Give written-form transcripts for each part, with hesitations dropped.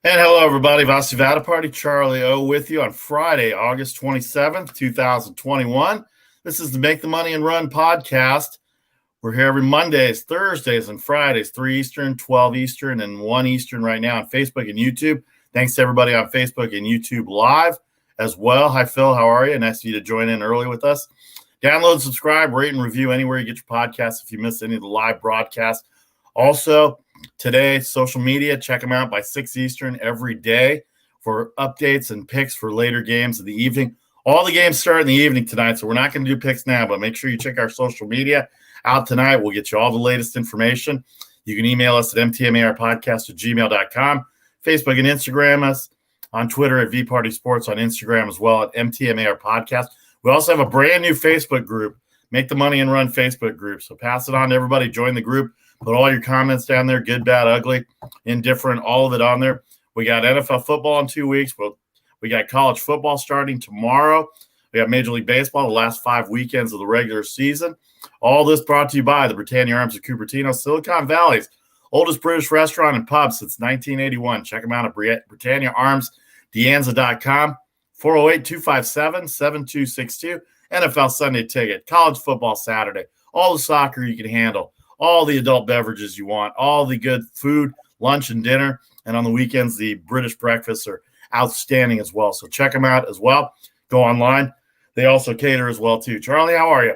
And hello, everybody. Vasu Vada Party, Charlie O with you on Friday, August 27th, 2021. This is the Make the Money and Run podcast. We're here every Mondays, Thursdays, and Fridays, 3 Eastern, 12 Eastern, and 1 Eastern right now on Facebook and YouTube. Thanks to everybody on Facebook and YouTube Live as well. Hi, Phil. How are you? Nice of you to join in early with us. Download, subscribe, rate, and review anywhere you get your podcasts if you missed any of the live broadcasts. Also, today, social media, check them out by 6 Eastern every day for updates and picks for later games of the evening. All the games start in the evening tonight, so we're not going to do picks now, but make sure you check our social media out tonight. We'll get you all the latest information. You can email us at mtmarpodcast@gmail.com, Facebook and Instagram us, on Twitter at VPartySports, on Instagram as well at MTMAR Podcast. We also have a brand new Facebook group, Make the Money and Run Facebook group, so pass it on to everybody. Join the group. Put all your comments down there, good, bad, ugly, indifferent, all of it on there. We got NFL football in 2 weeks. We got college football starting tomorrow. We got Major League Baseball, the last 5 weekends of the regular season. All this brought to you by the Britannia Arms of Cupertino, Silicon Valley's oldest British restaurant and pub since 1981. Check them out at BritanniaArmsDeanza.com, 408-257-7262, NFL Sunday Ticket, college football Saturday, all the soccer you can handle, all the adult beverages you want, all the good food, lunch, and dinner. And on the weekends, the British breakfasts are outstanding as well. So check them out as well. Go online. They also cater as well, too. Charlie, how are you?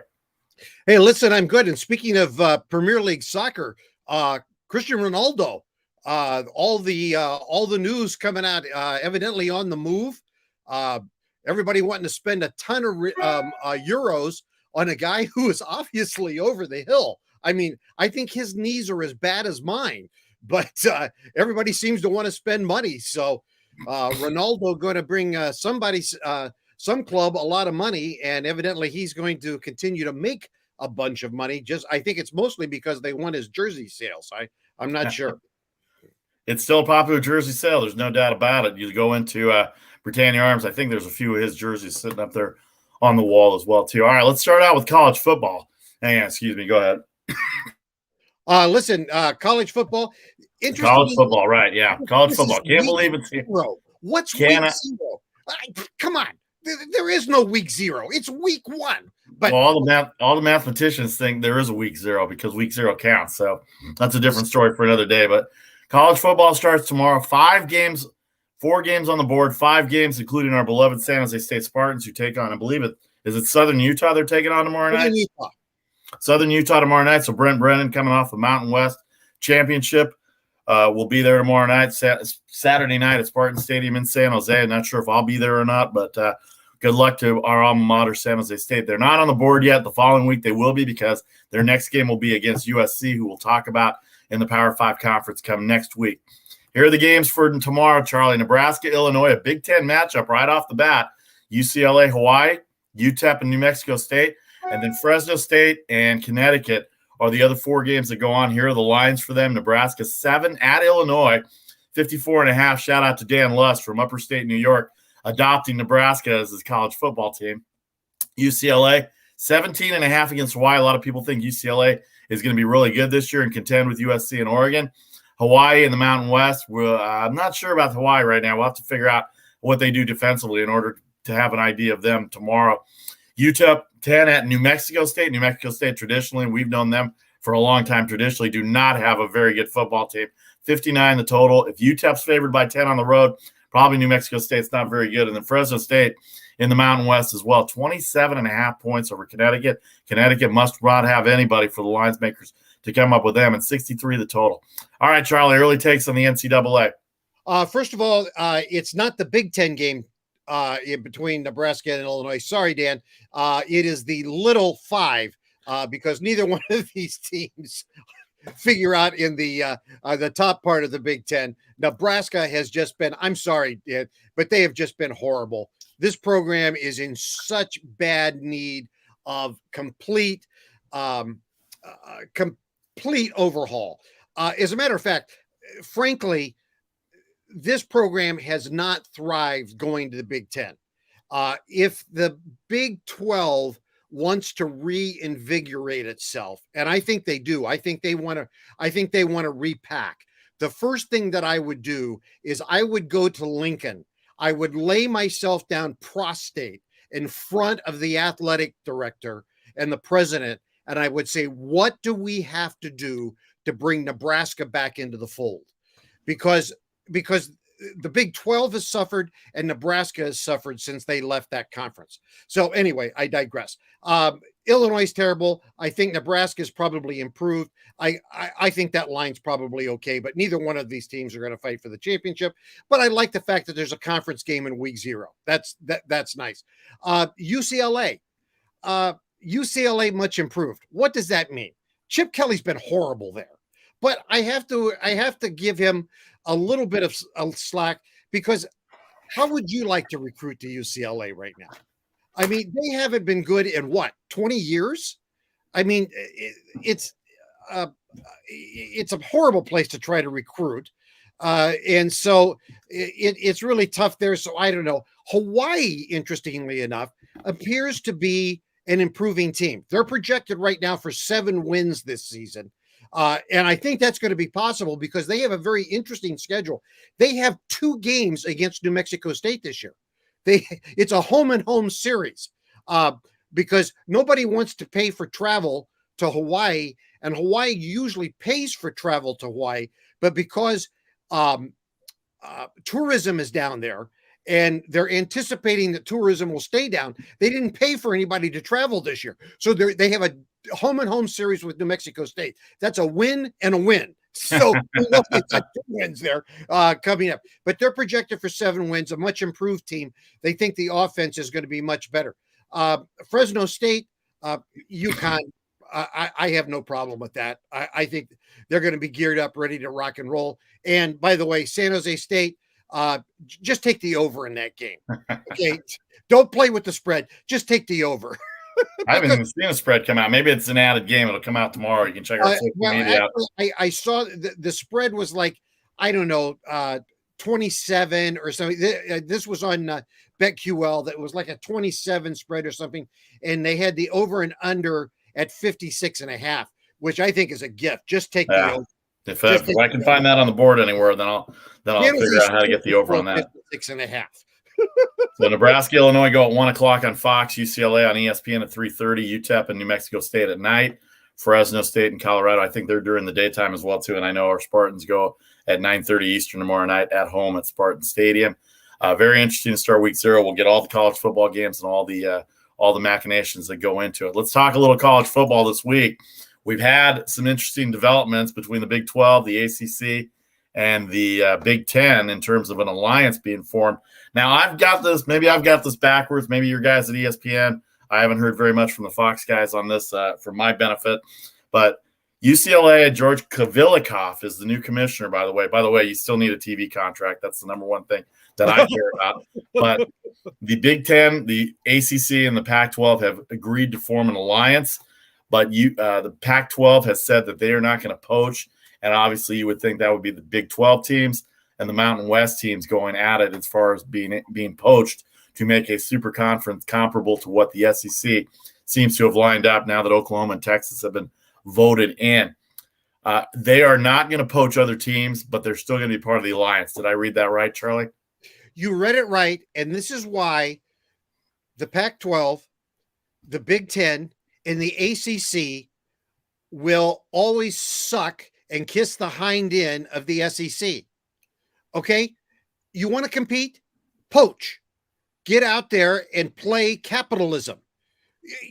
Hey, listen, I'm good. And speaking of Premier League soccer, Cristiano Ronaldo, all the news coming out, evidently on the move. Everybody wanting to spend a ton of euros on a guy who is obviously over the hill. I mean, I think his knees are as bad as mine, but everybody seems to want to spend money. So Ronaldo going to bring some club a lot of money, and evidently he's going to continue to make a bunch of money. I think it's mostly because they want his jersey sales. I'm not sure. It's still a popular jersey sale. There's no doubt about it. You go into Britannia Arms. I think there's a few of his jerseys sitting up there on the wall as well, too. All right, let's start out with college football. Hang on, excuse me. Go ahead. Listen, college football. College football, right? Yeah, college football. Can't believe it's zero. What's week zero? Come on, there is no week zero. It's week one. But all the mathematicians think there is a week zero because week zero counts. So that's a different story for another day. But college football starts tomorrow. 5 games, 4 games on the board. 5 games, including our beloved San Jose State Spartans, who take on, I believe it Southern Utah. They're taking on tomorrow night. Southern Utah tomorrow night. So Brent Brennan coming off the Mountain West Championship will be there tomorrow night. Saturday night at Spartan Stadium in San Jose. I'm not sure if I'll be there or not, but good luck to our alma mater, San Jose State. They're not on the board yet. The following week they will be because their next game will be against USC, who we'll talk about in the Power 5 Conference come next week. Here are the games for tomorrow, Charlie. Nebraska, Illinois, a Big Ten matchup right off the bat. UCLA, Hawaii, UTEP, and New Mexico State. And then Fresno State and Connecticut are the other 4 games that go on. Here are the lines for them. Nebraska 7 at Illinois, 54.5. Shout out to Dan Lust from Upper State New York, adopting Nebraska as his college football team. UCLA 17.5 against Hawaii. A lot of people think UCLA is going to be really good this year and contend with USC and Oregon. Hawaii in the Mountain West. I'm not sure about Hawaii right now. We'll have to figure out what they do defensively in order to have an idea of them tomorrow. UTEP 10 at New Mexico State. New Mexico State traditionally, we've known them for a long time, traditionally do not have a very good football team. 59 the total. If UTEP's favored by 10 on the road, probably New Mexico State's not very good. And then Fresno State in the Mountain West as well. 27.5 points over Connecticut. Connecticut must not have anybody for the lines makers to come up with them. And 63 the total. All right, Charlie, early takes on the NCAA. First of all, it's not the Big Ten game in between Nebraska and Illinois. Sorry, Dan. It is the Little Five because neither one of these teams figure out in the top part of the Big Ten. Nebraska has just been, I'm sorry, Dan, but they have just been horrible. This program is in such bad need of complete overhaul. As a matter of fact, frankly, this program has not thrived going to the Big Ten. If the Big 12 wants to reinvigorate itself, and I think they do, I think they want to repack. the first thing that I would do is I would go to Lincoln. I would lay myself down prostrate in front of the athletic director and the president, and I would say, what do we have to do to bring Nebraska back into the fold? Because the Big 12 has suffered and Nebraska has suffered since they left that conference. So anyway, I digress. Illinois is terrible. I think Nebraska is probably improved. I think that line's probably okay, but neither one of these teams are going to fight for the championship. But I like the fact that there's a conference game in week 0. That's nice. UCLA much improved. What does that mean? Chip Kelly's been horrible there, but I have to give him a little bit of slack, because how would you like to recruit to UCLA right now? I mean, they haven't been good in 20 years? I mean, it's a horrible place to try to recruit. And so it's really tough there. So I don't know. Hawaii, interestingly enough, appears to be an improving team. They're projected right now for 7 wins this season. And I think that's going to be possible because they have a very interesting schedule. They have 2 games against New Mexico State this year. It's a home and home series because nobody wants to pay for travel to Hawaii, and Hawaii usually pays for travel to Hawaii. But because tourism is down there and they're anticipating that tourism will stay down, they didn't pay for anybody to travel this year. So they have a home and home series with New Mexico State. That's a win and a win. So it's 2 wins there coming up, but they're projected for 7 wins, a much improved team. They think the offense is going to be much better. Fresno State, UConn, I have no problem with that. I think they're going to be geared up, ready to rock and roll. And by the way, San Jose State, just take the over in that game. Okay. Don't play with the spread. Just take the over. I haven't even seen a spread come out. Maybe it's an added game. It'll come out tomorrow. You can check our social media out. I saw the spread was like, I don't know, 27 or something. This was on BetQL. That was like a 27 spread or something. And they had the over and under at 56.5, which I think is a gift. Just take the over. If I can find that on the board anywhere, then I'll figure out how to get the over on that. 56.5. So Nebraska, Illinois go at 1:00 on Fox, UCLA on ESPN at 3:30, UTEP and New Mexico State at night, Fresno State and Colorado. I think they're during the daytime as well too. And I know our Spartans go at 9:30 Eastern tomorrow night at home at Spartan Stadium. Very interesting to start week 0. We'll get all the college football games and all the machinations that go into it. Let's talk a little college football this week. We've had some interesting developments between the Big 12, the ACC, and the Big 10 in terms of an alliance being formed. Now, I've got this backwards. Maybe your guys at ESPN, I haven't heard very much from the Fox guys on this for my benefit. But UCLA, George Kavilikoff is the new commissioner, by the way. By the way, you still need a TV contract. That's the number one thing that I care about. But the Big 10, the ACC, and the Pac-12 have agreed to form an alliance. But the Pac-12 has said that they are not going to poach. And obviously, you would think that would be the Big 12 teams and the Mountain West teams going at it as far as being poached to make a super conference comparable to what the SEC seems to have lined up now that Oklahoma and Texas have been voted in. They are not going to poach other teams, but they're still going to be part of the alliance. Did I read that right, Charlie? You read it right, and this is why the Pac-12, the Big 10, and the ACC will always suck and kiss the hind end of the SEC. Okay? You want to compete? Poach. Get out there and play capitalism.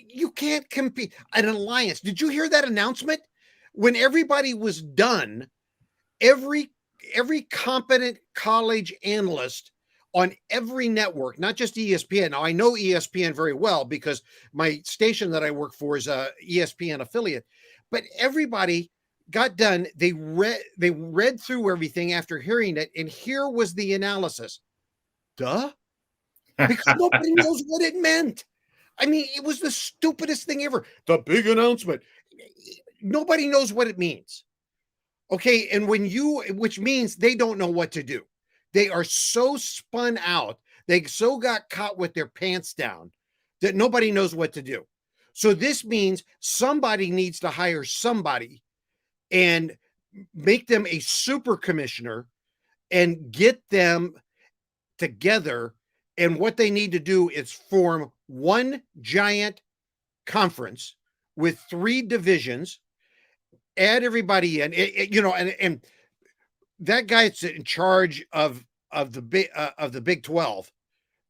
You can't compete. An alliance. Did you hear that announcement? When everybody was done, every competent college analyst on every network, not just ESPN. Now, I know ESPN very well because my station that I work for is a ESPN affiliate, but everybody got done. They read through everything after hearing it, and here was the analysis. Duh. Because nobody knows what it meant. I mean, it was the stupidest thing ever. The big announcement. Nobody knows what it means. Okay, and which means they don't know what to do. They are so spun out. They so got caught with their pants down that nobody knows what to do. So this means somebody needs to hire somebody and make them a super commissioner and get them together. And what they need to do is form one giant conference with 3 divisions, add everybody in, and that guy that's in charge of the Big 12.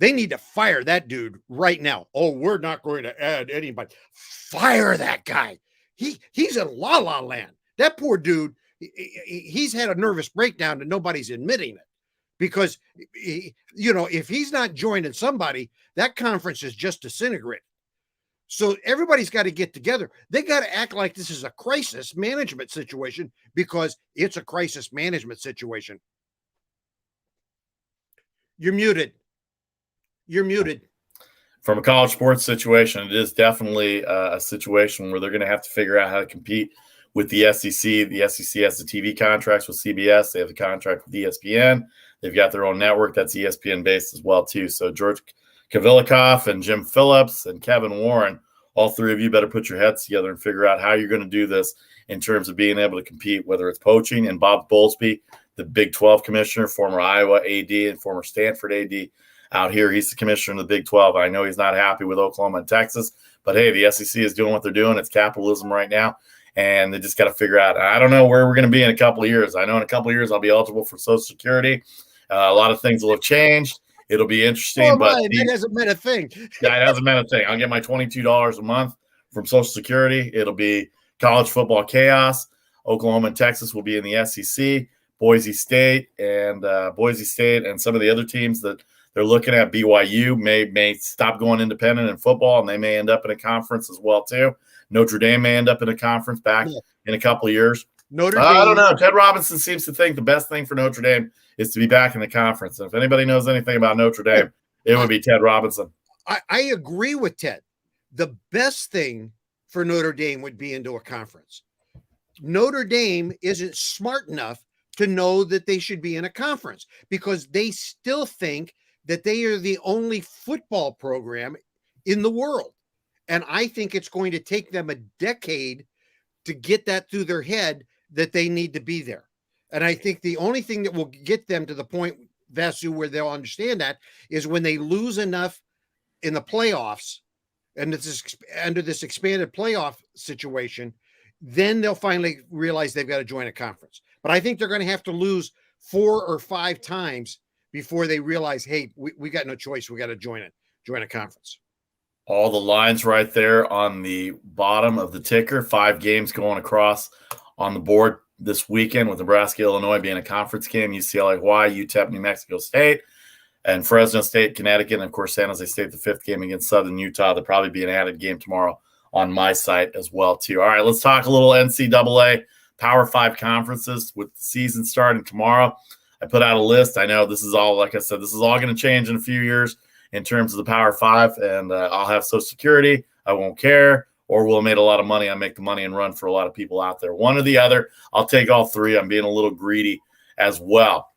They need to fire that dude right now. Oh, we're not going to add anybody. Fire that guy. He's in la la land. That poor dude, he's had a nervous breakdown and nobody's admitting it. Because, if he's not joining somebody, that conference is just disintegrating. So everybody's got to get together. They got to act like this is a crisis management situation, because it's a crisis management situation. You're muted. From a college sports situation, it is definitely a situation where they're going to have to figure out how to compete with the SEC. The SEC has the TV contracts with CBS. They have the contract with ESPN. They've got their own network that's ESPN based as well too. So George Kavilikoff and Jim Phillips and Kevin Warren, all 3 of you better put your heads together and figure out how you're going to do this in terms of being able to compete, whether it's poaching. And Bob Bowlesby, the Big 12 commissioner, former Iowa AD and former Stanford AD out here, he's the commissioner of the Big 12. I know he's not happy with Oklahoma and Texas, but hey, the SEC is doing what they're doing. It's capitalism right now, and they just got to figure out. I don't know where we're going to be in a couple of years. I know in a couple of years I'll be eligible for Social Security. A lot of things will have changed. It'll be interesting, but that hasn't meant a thing. Yeah, it hasn't meant a thing. I'll get my $22 a month from Social Security. It'll be college football chaos. Oklahoma and Texas will be in the SEC. Boise State and some of the other teams that they're looking at, BYU may stop going independent in football, and they may end up in a conference as well too. Notre Dame may end up in a conference back in a couple of years. I don't know. Ted Robinson seems to think the best thing for Notre Dame is to be back in the conference. And if anybody knows anything about Notre Dame, it would be Ted Robinson. I agree with Ted. The best thing for Notre Dame would be into a conference. Notre Dame isn't smart enough to know that they should be in a conference, because they still think that they are the only football program in the world. And I think it's going to take them a decade to get that through their head that they need to be there. And I think the only thing that will get them to the point, Vasu, where they'll understand that is when they lose enough in the playoffs and under this expanded playoff situation, then they'll finally realize they've got to join a conference. But I think they're going to have to lose 4 or 5 times before they realize, hey, we got no choice. We got to join a conference. All the lines right there on the bottom of the ticker. 5 games going across on the board this weekend, with Nebraska, Illinois being a conference game, UCLA, Hawaii, UTEP, New Mexico State, and Fresno State, Connecticut, and of course San Jose State, the 5th game against Southern Utah. There'll probably be an added game tomorrow on my site as well too. All right, let's talk a little NCAA Power 5 conferences with the season starting tomorrow. I put out a list. I know this is all, like I said, this is all going to change in a few years in terms of the Power 5, and I'll have Social Security. I won't care. Or we'll have made a lot of money. I'll make the money and run for a lot of people out there. One or the other. I'll take all 3. I'm being a little greedy as well.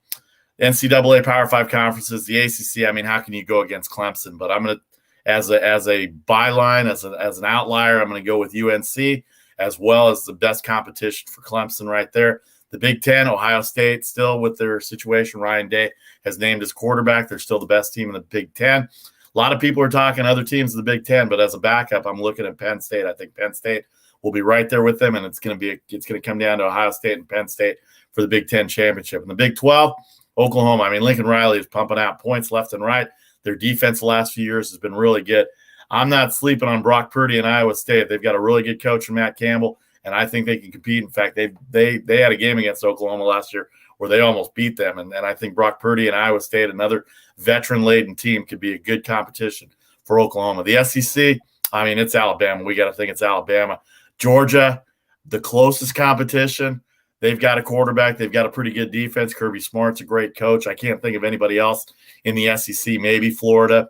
NCAA Power 5 conferences, the ACC. I mean, how can you go against Clemson? But I'm going to, as a byline, as an outlier, I'm going to go with UNC, as well as the best competition for Clemson right there. The Big Ten, Ohio State, still with their situation. Ryan Day has named his quarterback. They're still the best team in the Big Ten. A lot of people are talking other teams in the Big Ten, but as a backup, I'm looking at Penn State. I think Penn State will be right there with them, and it's going to come down to Ohio State and Penn State for the Big Ten championship. In the Big 12, Oklahoma. I mean, Lincoln Riley is pumping out points left and right. Their defense the last few years has been really good. I'm not sleeping on Brock Purdy and Iowa State. They've got a really good coach in Matt Campbell, and I think they can compete. In fact, they had a game against Oklahoma last year where they almost beat them. And I think Brock Purdy and Iowa State, another veteran-laden team, could be a good competition for Oklahoma. The SEC, I mean, it's Alabama. We got to think it's Alabama. Georgia, the closest competition. They've got a quarterback. They've got a pretty good defense. Kirby Smart's a great coach. I can't think of anybody else in the SEC, maybe Florida,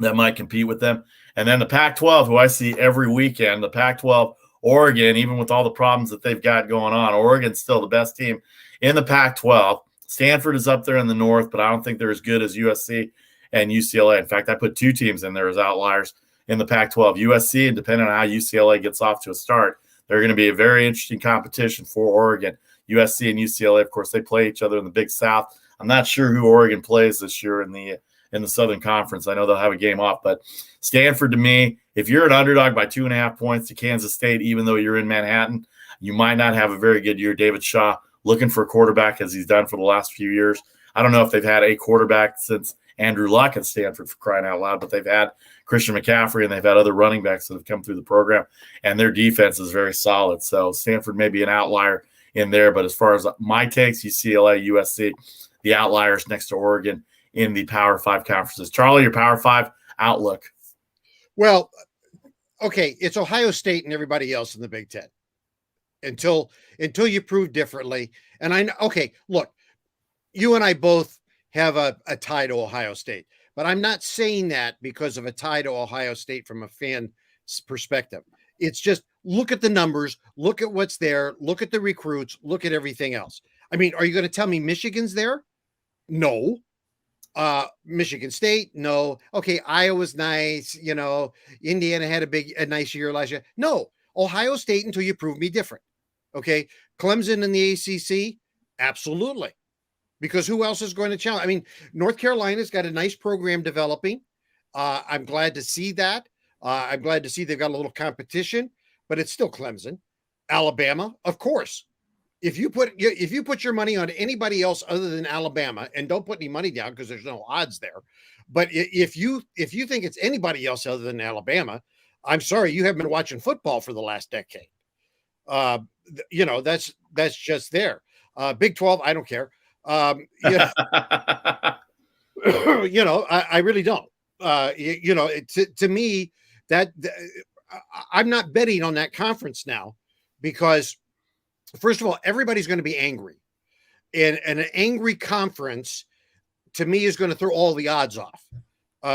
that might compete with them. And then the Pac-12, who I see every weekend, the Pac-12, Oregon, even with all the problems that they've got going on, Oregon's still the best team in the Pac-12. Stanford is up there in the north, but I don't think they're as good as USC and UCLA. In fact, I put 2 teams in there as outliers in the Pac-12. USC, and depending on how UCLA gets off to a start, they're going to be a very interesting competition for Oregon. USC and UCLA, of course, they play each other in the Big South. I'm not sure who Oregon plays this year in the Southern Conference. I know they'll have a game off, but Stanford, to me, if you're an underdog by 2.5 points to Kansas State, even though you're in Manhattan, you might not have a very good year. David Shaw looking for a quarterback as he's done for the last few years. I don't know if they've had a quarterback since Andrew Luck at Stanford, for crying out loud, but they've had Christian McCaffrey and they've had other running backs that have come through the program, and their defense is very solid. So Stanford may be an outlier in there, but as far as my takes, UCLA, USC, the outliers next to Oregon in the Power 5 conferences. Charlie, your Power 5 outlook. Well, okay, it's Ohio State and everybody else in the Big Ten until you prove differently. And I know, okay, look, you and I both have a tie to Ohio State, but I'm not saying that because of a tie to Ohio State from a fan perspective. It's just look at the numbers, look at what's there, look at the recruits, look at everything else. I mean, are you going to tell me Michigan's there? No. Michigan State? No. Okay, Iowa's nice. You know, Indiana had a nice year last year. No. Ohio State until you prove me different. Okay. Clemson in the ACC? Absolutely. Because who else is going to challenge? I mean, North Carolina's got a nice program developing. I'm glad to see that. I'm glad to see they've got a little competition, but it's still Clemson. Alabama, of course. If you put your money on anybody else other than Alabama, and don't put any money down because there's no odds there, but if you think it's anybody else other than Alabama, I'm sorry, you haven't been watching football for the last decade. You know, that's just there. Big 12, I don't care. You know, I really don't. You know, to me, that I'm not betting on that conference now because, first of all, everybody's going to be angry, and an angry conference to me is going to throw all the odds off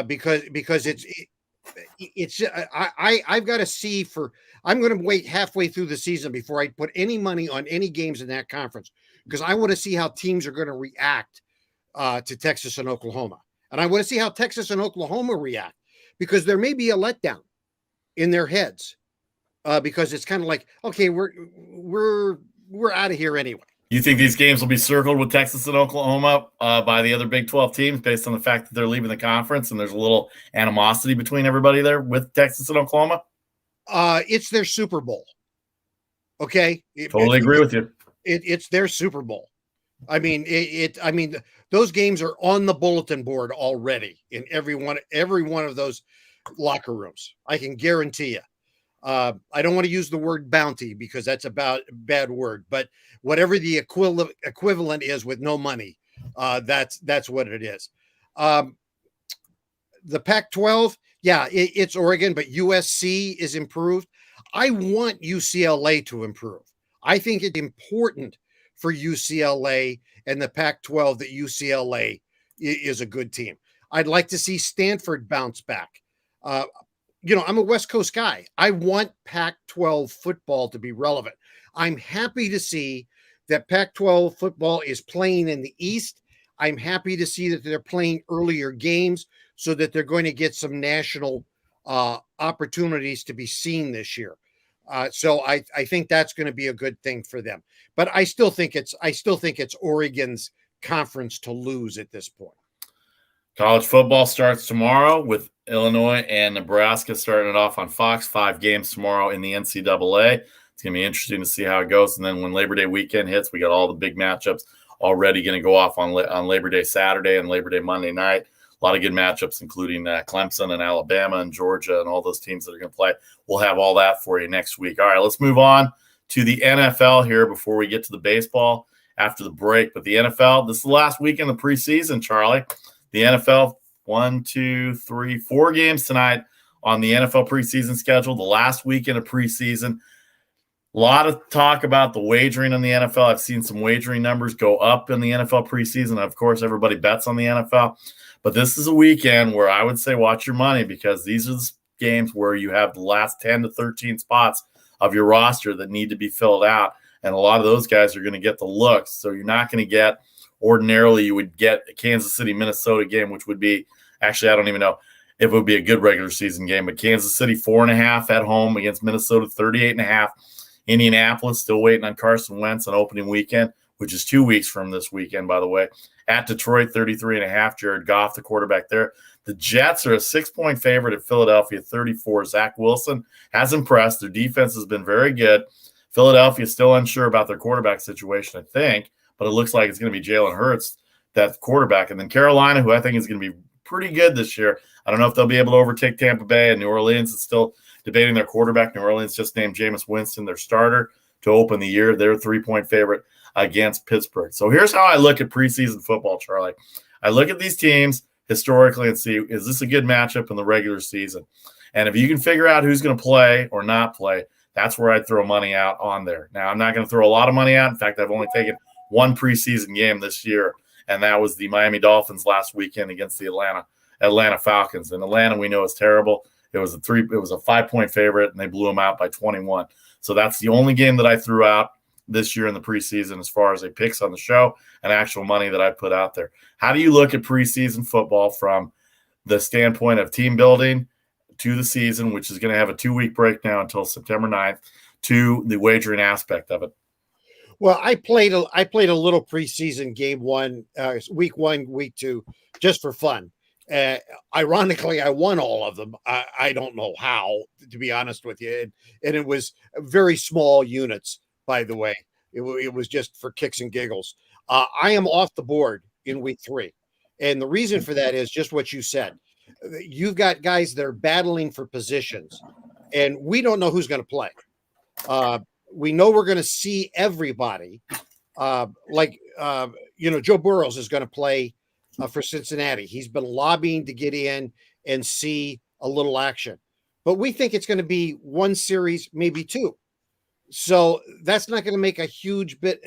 because I've got to see I'm going to wait halfway through the season before I put any money on any games in that conference because I want to see how teams are going to react to Texas and Oklahoma. And I want to see how Texas and Oklahoma react because there may be a letdown in their heads because it's kind of like, okay, we're out of here anyway. You think these games will be circled with Texas and Oklahoma by the other Big 12 teams based on the fact that they're leaving the conference and there's a little animosity between everybody there with Texas and Oklahoma? It's their Super Bowl. Okay. Totally agree with you. It's their Super Bowl. I mean, I mean, those games are on the bulletin board already in every one of those locker rooms. I can guarantee you. I don't want to use the word bounty because that's about a bad word, but whatever the equivalent is with no money, that's what it is. The Pac-12, yeah, it's Oregon, but USC is improved. I want UCLA to improve. I think it's important for UCLA and the Pac-12 that UCLA is a good team. I'd like to see Stanford bounce back. You know, I'm a West Coast guy. I want Pac-12 football to be relevant. I'm happy to see that Pac-12 football is playing in the East. I'm happy to see that they're playing earlier games so that they're going to get some national opportunities to be seen this year. So I think that's going to be a good thing for them. But I still think it's Oregon's conference to lose at this point. College football starts tomorrow with Illinois and Nebraska starting it off on Fox. 5 games tomorrow in the NCAA. It's going to be interesting to see how it goes. And then when Labor Day weekend hits, we got all the big matchups already going to go off on Labor Day Saturday and Labor Day Monday night. A lot of good matchups, including Clemson and Alabama and Georgia and all those teams that are going to play. We'll have all that for you next week. All right, let's move on to the NFL here before we get to the baseball after the break. But the NFL, this is the last week in the preseason, Charlie. The NFL, 4 games tonight on the NFL preseason schedule, the last weekend of preseason. A lot of talk about the wagering in the NFL. I've seen some wagering numbers go up in the NFL preseason. Of course, everybody bets on the NFL. But this is a weekend where I would say watch your money because these are the games where you have the last 10 to 13 spots of your roster that need to be filled out. And a lot of those guys are going to get the looks. So you're not going to get – ordinarily you would get a Kansas City, Minnesota game, which would be – actually, I don't even know if it would be a good regular season game. But Kansas City 4.5 at home against Minnesota 38.5 Indianapolis still waiting on Carson Wentz on opening weekend, which is 2 weeks from this weekend, by the way. At Detroit, 33.5, Jared Goff, the quarterback there. The Jets are a 6-point favorite at Philadelphia, 34. Zach Wilson has impressed. Their defense has been very good. Philadelphia is still unsure about their quarterback situation, I think, but it looks like it's going to be Jalen Hurts, that quarterback. And then Carolina, who I think is going to be pretty good this year. I don't know if they'll be able to overtake Tampa Bay, and New Orleans is still debating their quarterback. New Orleans just named Jameis Winston their starter to open the year. They're a 3-point favorite against Pittsburgh. So here's how I look at preseason football, Charlie. I look at these teams historically and see, is this a good matchup in the regular season? And if you can figure out who's going to play or not play, that's where I'd throw money out on there. Now, I'm not going to throw a lot of money out. In fact, I've only taken one preseason game this year, and that was the Miami Dolphins last weekend against the Atlanta Falcons. And Atlanta, we know, is terrible. It was a 5-point favorite, and they blew them out by 21. So that's the only game that I threw out this year in the preseason as far as a picks on the show and actual money that I put out there. How do you look at preseason football from the standpoint of team building to the season, which is going to have a 2-week break now until September 9th, to the wagering aspect of it? Well, I played a little preseason game week 1, week 2, just for fun. Ironically, I won all of them. I don't know how, to be honest with you. And it was very small units, by the way. It was just for kicks and giggles. I am off the board in week 3. And the reason for that is just what you said. You've got guys that are battling for positions, and we don't know who's going to play. We know we're going to see everybody. Joe Burrows is going to play for Cincinnati. He's been lobbying to get in and see a little action, but we think it's going to be one series, maybe 2. So that's not going to make a huge bit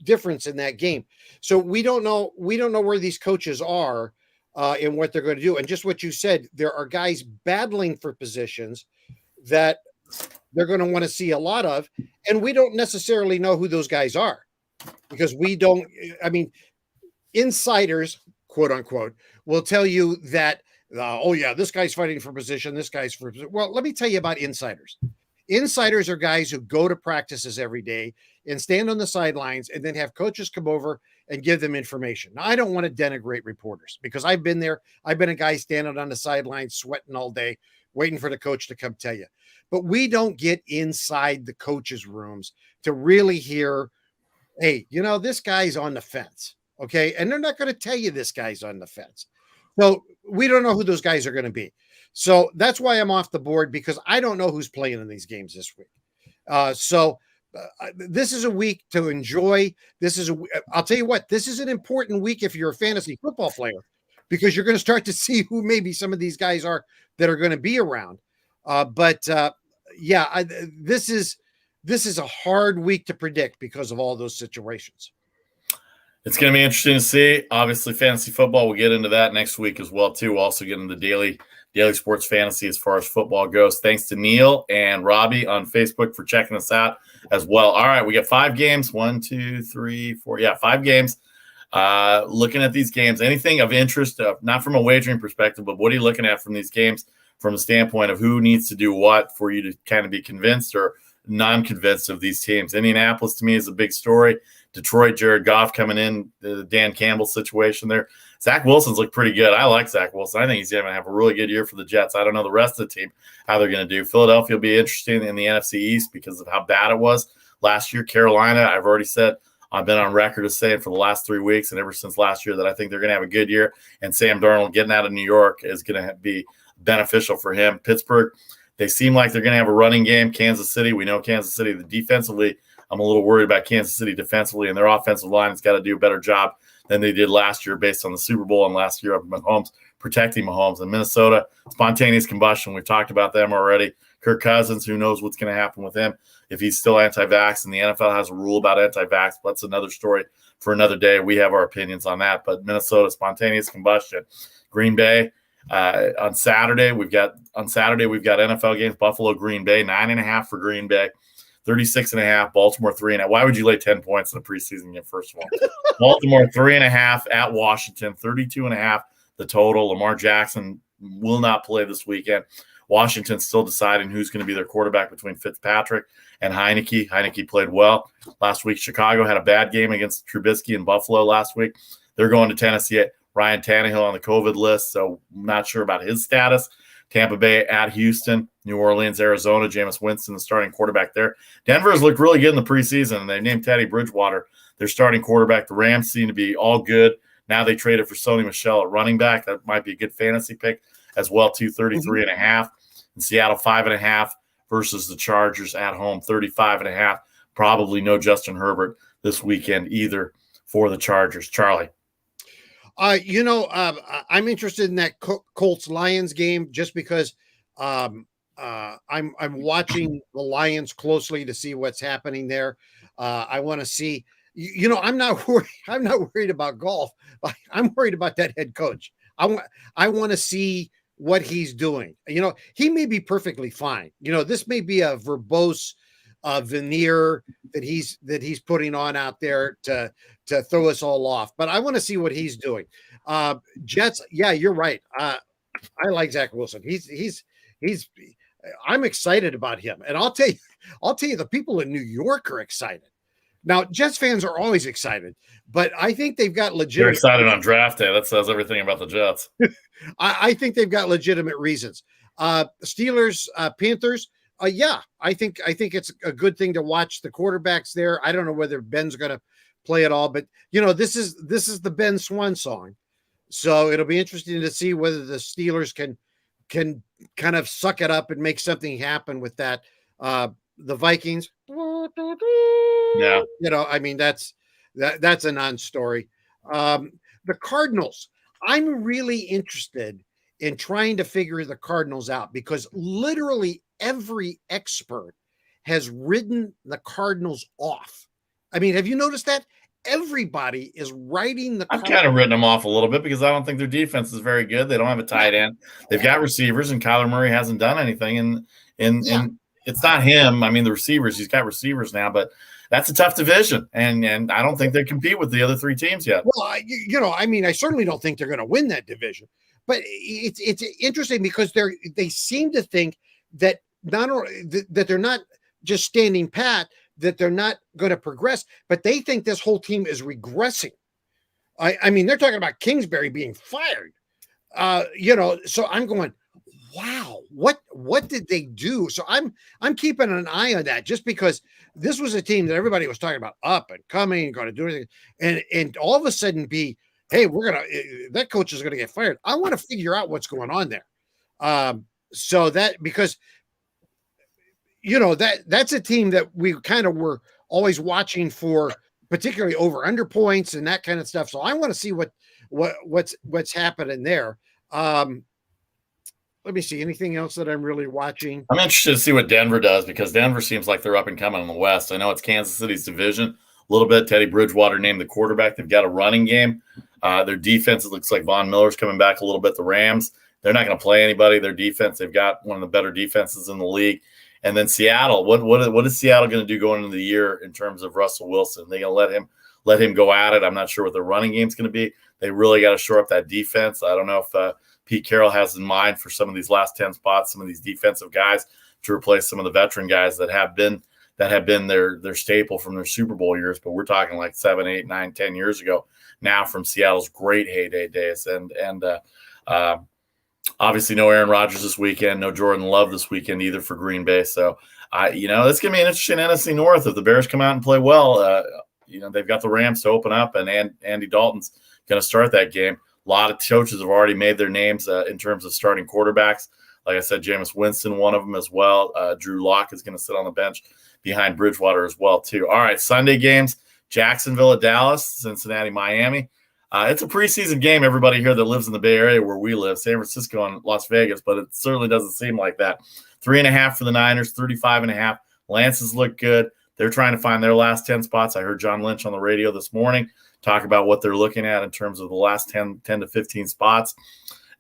difference in that game. So we don't know where these coaches are and what they're going to do. And just what you said, there are guys battling for positions that they're going to want to see a lot of, and we don't necessarily know who those guys are because insiders, quote unquote, will tell you that, this guy's fighting for position. This guy's for position. Well, let me tell you about insiders. Insiders are guys who go to practices every day and stand on the sidelines and then have coaches come over and give them information. Now, I don't want to denigrate reporters because I've been there. I've been a guy standing on the sidelines, sweating all day, waiting for the coach to come tell you. But we don't get inside the coaches' rooms to really hear, hey, this guy's on the fence. Okay. And they're not going to tell you this guy's on the fence. So we don't know who those guys are going to be. So that's why I'm off the board, because I don't know who's playing in these games this week. This is a week to enjoy. I'll tell you what, this is an important week if you're a fantasy football player, because you're going to start to see who maybe some of these guys are that are going to be around. This is a hard week to predict because of all those situations. It's going to be interesting to see. Obviously, fantasy football, we'll get into that next week as well, too. We'll also get into daily sports fantasy as far as football goes. Thanks to Neil and Robbie on Facebook for checking us out as well. All right, we got 5 games. 1, 2, 3, 4. Yeah, 5 games. Looking at these games, anything of interest, not from a wagering perspective, but what are you looking at from these games from the standpoint of who needs to do what for you to kind of be convinced or non-convinced of these teams? Indianapolis, to me, is a big story. Detroit, Jared Goff coming in, the Dan Campbell situation there. Zach Wilson's looked pretty good. I like Zach Wilson. I think he's going to have a really good year for the Jets. I don't know the rest of the team, how they're going to do. Philadelphia will be interesting in the NFC East because of how bad it was last year. Carolina, I've already said, I've been on record as saying for the last 3 weeks and ever since last year that I think they're going to have a good year. And Sam Darnold getting out of New York is going to be beneficial for him. Pittsburgh, they seem like they're going to have a running game. Kansas City, we know Kansas City, defensively, I'm a little worried about Kansas City defensively, and their offensive line has got to do a better job than they did last year based on the Super Bowl and last year of Mahomes, protecting Mahomes. And Minnesota, spontaneous combustion. We've talked about them already. Kirk Cousins, who knows what's going to happen with him if he's still anti-vax, and the NFL has a rule about anti-vax. But that's another story for another day. We have our opinions on that. But Minnesota, spontaneous combustion. Green Bay, on Saturday we've got NFL games. Buffalo, Green Bay, 9.5 for Green Bay. 36.5, Baltimore 3.5. Why would you lay 10 points in a preseason game, first of all? Baltimore 3.5 at Washington, 32.5 the total. Lamar Jackson will not play this weekend. Washington's still deciding who's going to be their quarterback between Fitzpatrick and Heineke. Heineke played well last week. Chicago had a bad game against Trubisky in Buffalo last week. They're going to Tennessee at Ryan Tannehill on the COVID list, so I'm not sure about his status. Tampa Bay at Houston, New Orleans, Arizona, Jameis Winston, the starting quarterback there. Denver has looked really good in the preseason, and they named Teddy Bridgewater their starting quarterback. The Rams seem to be all good. Now they traded for Sony Michel at running back. That might be a good fantasy pick as well, too, 33.5. In Seattle, 5.5 versus the Chargers at home, 35.5. Probably no Justin Herbert this weekend either for the Chargers. Charlie. I'm interested in that Colts-Lions game just because I'm watching the Lions closely to see what's happening there. I want to see. I'm not worried about golf. I'm worried about that head coach. I want to see what he's doing. He may be perfectly fine. This may be a verbose veneer that he's putting on out there to throw us all off. But I want to see what he's doing. Jets, yeah, you're right. I like Zach Wilson. He's I'm excited about him. And I'll tell you, the people in New York are excited. Now, Jets fans are always excited, but I think they've got legitimate. They're excited on draft day. That says everything about the Jets. I think they've got legitimate reasons. Steelers, Panthers. Yeah, I think it's a good thing to watch the quarterbacks there. I don't know whether Ben's going to play at all, but this is the Ben Swan song, so it'll be interesting to see whether the Steelers can kind of suck it up and make something happen with that. The Vikings. Yeah, that's a non-story. The Cardinals. I'm really interested in trying to figure the Cardinals out because literally every expert has ridden the Cardinals off. I mean, have you noticed that? Everybody is writing the Cardinals. I've kind of written them off a little bit because I don't think their defense is very good. They don't have a tight end. They've got receivers, and Kyler Murray hasn't done anything. And it's not him. I mean, the receivers, he's got receivers now, but that's a tough division. And I don't think they compete with the other three teams yet. Well, I certainly don't think they're going to win that division. But it's interesting because they seem to think that not only that they're not just standing pat, that they're not going to progress, but they think this whole team is regressing. I mean, they're talking about Kingsbury being fired. So I'm going, wow, what did they do? So I'm keeping an eye on that just because this was a team that everybody was talking about up and coming and going to do anything, and all of a sudden be, hey, that coach is gonna get fired. I want to figure out what's going on there. So that because that's a team that we kind of were always watching for, particularly over under points and that kind of stuff. So I want to see what's happening there. Let me see. Anything else that I'm really watching? I'm interested to see what Denver does because Denver seems like they're up and coming in the West. I know it's Kansas City's division a little bit. Teddy Bridgewater named the quarterback. They've got a running game. Their defense, it looks like Von Miller's coming back a little bit. The Rams, they're not going to play anybody. Their defense, they've got one of the better defenses in the league. And then Seattle, what is Seattle going to do going into the year in terms of Russell Wilson? They going to let him go at it? I'm not sure what their running game's going to be. They really got to shore up that defense. I don't know if Pete Carroll has in mind for some of these last 10 spots, some of these defensive guys to replace some of the veteran guys that have been their staple from their Super Bowl years. But we're talking like 7, 8, 9, 10 years ago now from Seattle's great heyday days. And obviously no Aaron Rodgers this weekend, no Jordan Love this weekend either for Green Bay. So that's going to be an interesting NFC North if the Bears come out and play well. They've got the Rams to open up, and Andy Dalton's going to start that game. A lot of coaches have already made their names in terms of starting quarterbacks. Like I said, Jameis Winston, one of them as well. Drew Lock is going to sit on the bench behind Bridgewater as well, too. All right, Sunday games, Jacksonville at Dallas, Cincinnati, Miami. It's a preseason game, everybody here that lives in the Bay Area where we live, San Francisco and Las Vegas, but it certainly doesn't seem like that. 3.5 for the Niners, 35.5. Lance's look good. They're trying to find their last 10 spots. I heard John Lynch on the radio this morning talk about what they're looking at in terms of the last 10 to 15 spots.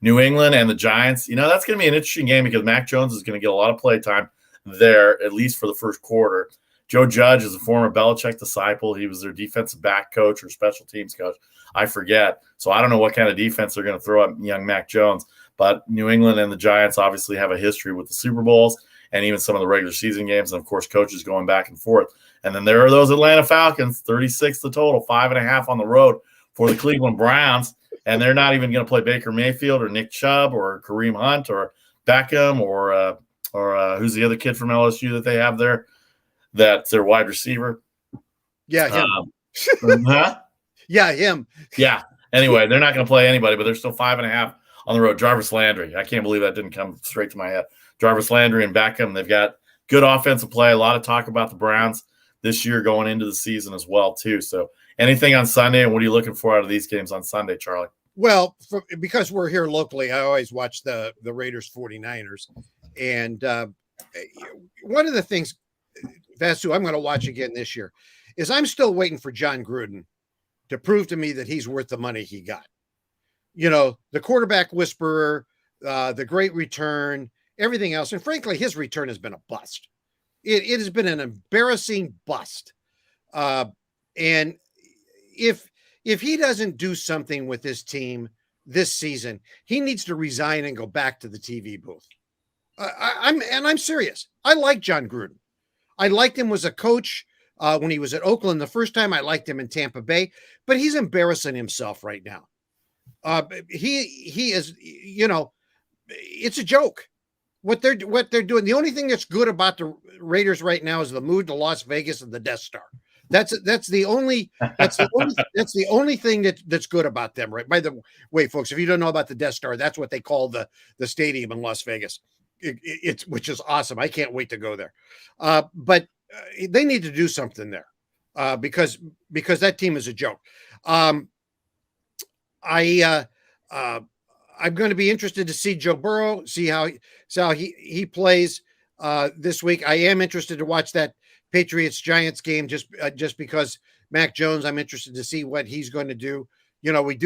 New England and the Giants, that's going to be an interesting game because Mac Jones is going to get a lot of play time there, at least for the first quarter. Joe Judge is a former Belichick disciple. He was their defensive back coach or special teams coach. I forget. So I don't know what kind of defense they're going to throw at young Mac Jones. But New England and the Giants obviously have a history with the Super Bowls and even some of the regular season games. And, of course, coaches going back and forth. And then there are those Atlanta Falcons, 36 the total, 5.5 on the road for the Cleveland Browns. And they're not even going to play Baker Mayfield or Nick Chubb or Kareem Hunt or Beckham or who's the other kid from LSU that they have there? That's their wide receiver. Yeah, him. Huh? Yeah, him. Yeah. Anyway, they're not going to play anybody, but they're still 5.5 on the road. Jarvis Landry. I can't believe that didn't come straight to my head. Jarvis Landry and Beckham. They've got good offensive play. A lot of talk about the Browns this year going into the season as well, too. So anything on Sunday, and what are you looking for out of these games on Sunday, Charlie? Well, because we're here locally, I always watch the Raiders 49ers. And one of the things, Vasu, I'm going to watch again this year is I'm still waiting for John Gruden to prove to me that he's worth the money he got. You know, the quarterback whisperer, the great return, everything else. And frankly, his return has been a bust. It has been an embarrassing bust. And if he doesn't do something with this team this season, he needs to resign and go back to the TV booth. I'm serious. I like John Gruden. I liked him as a coach when he was at Oakland the first time. I liked him in Tampa Bay, but he's embarrassing himself right now. He is, you know, it's a joke what they're doing. The only thing that's good about the Raiders right now is the move to Las Vegas and the Death Star. That's the only thing that's good about them, right? By the way, folks, if you don't know about the Death Star, that's what they call the stadium in Las Vegas. It's which is awesome. I can't wait to go there. But they need to do something there because that team is a joke. I'm going to be interested to see Joe Burrow, see how he plays this week. I am interested to watch that Patriots-Giants game just because Mac Jones, I'm interested to see what he's going to do. You know, we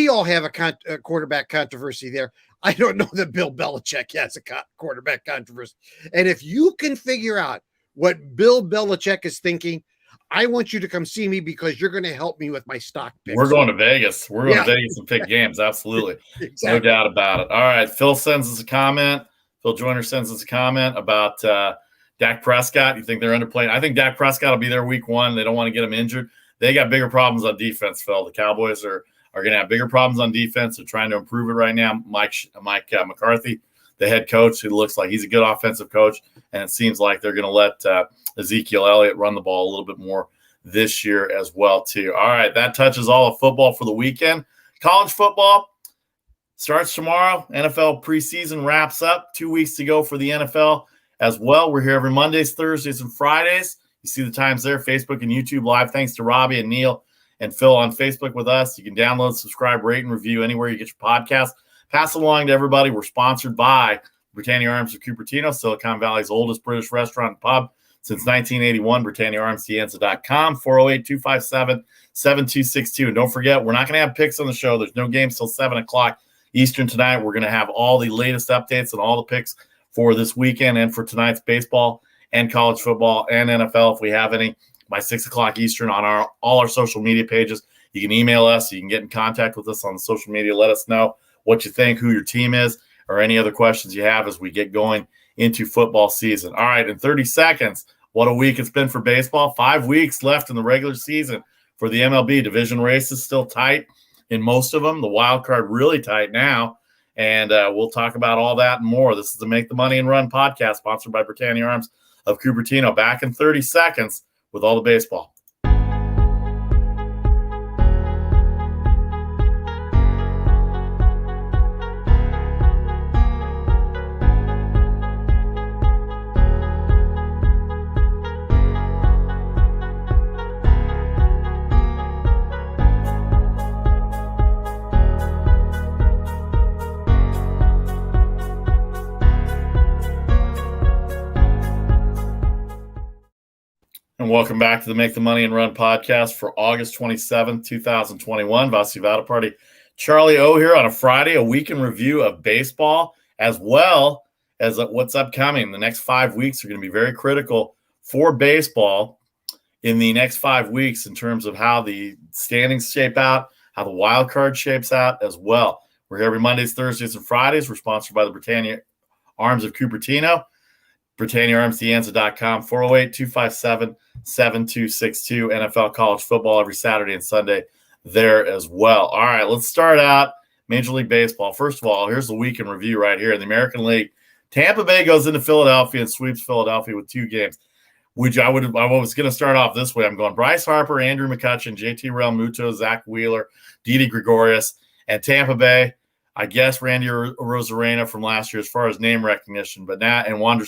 all have a quarterback controversy there. I don't know that Bill Belichick has a quarterback controversy. And if you can figure out what Bill Belichick is thinking, I want you to come see me because you're going to help me with my stock picks. We're going to Vegas. We're going to Vegas and pick games. Absolutely. Exactly. No doubt about it. All right. Phil sends us a comment. Phil Joyner sends us a comment about Dak Prescott. You think they're underplaying? I think Dak Prescott will be there week one. They don't want to get him injured. They got bigger problems on defense, Phil. The Cowboys are going to have bigger problems on defense. They're trying to improve it right now. Mike McCarthy, the head coach, who looks like he's a good offensive coach, and it seems like they're going to let Ezekiel Elliott run the ball a little bit more this year as well, too. All right, that touches all of football for the weekend. College football starts tomorrow. NFL preseason wraps up. 2 weeks to go for the NFL as well. We're here every Mondays, Thursdays, and Fridays. You see the times there, Facebook and YouTube Live. Thanks to Robbie and Neil and Phil on Facebook with us. You can download, subscribe, rate, and review anywhere you get your podcast. Pass it along to everybody. We're sponsored by Britannia Arms of Cupertino, Silicon Valley's oldest British restaurant and pub since 1981. BritanniaArmsDienza.com, 408-257-7262. And don't forget, we're not going to have picks on the show. There's no games till 7 o'clock Eastern tonight. We're going to have all the latest updates and all the picks for this weekend and for tonight's baseball and college football and NFL, if we have any, by 6 o'clock Eastern on all our social media pages. You can email us. You can get in contact with us on the social media. Let us know what you think, who your team is, or any other questions you have as we get going into football season. All right, in 30 seconds, what a week it's been for baseball. 5 weeks left in the regular season for the MLB. Division races still tight in most of them. The wild card really tight now. And we'll talk about all that and more. This is the Make the Money and Run podcast, sponsored by Britannia Arms of Cupertino. Back in 30 seconds with all the baseball. And welcome back to the Make the Money and Run podcast for August 27th, 2021. Vasi Vadaparty, Charlie O here on a Friday, a week in review of baseball, as well as what's upcoming. The next 5 weeks are going to be very critical for baseball in the next 5 weeks in terms of how the standings shape out, how the wild card shapes out as well. We're here every Mondays, Thursdays, and Fridays. We're sponsored by the Britannia Arms of Cupertino. Britannia Arms, Ncaa.com, 408-257-7262. NFL college football every Saturday and Sunday there as well. All right, let's start out Major League Baseball. First of all, here's the week in review right here. In the American League, Tampa Bay goes into Philadelphia and sweeps Philadelphia with 2 games. Which I was going to start off this way. I'm going Bryce Harper, Andrew McCutchen, JT Realmuto, Zach Wheeler, Didi Gregorius, and Tampa Bay. I guess Randy Arozarena from last year as far as name recognition, but now and Wander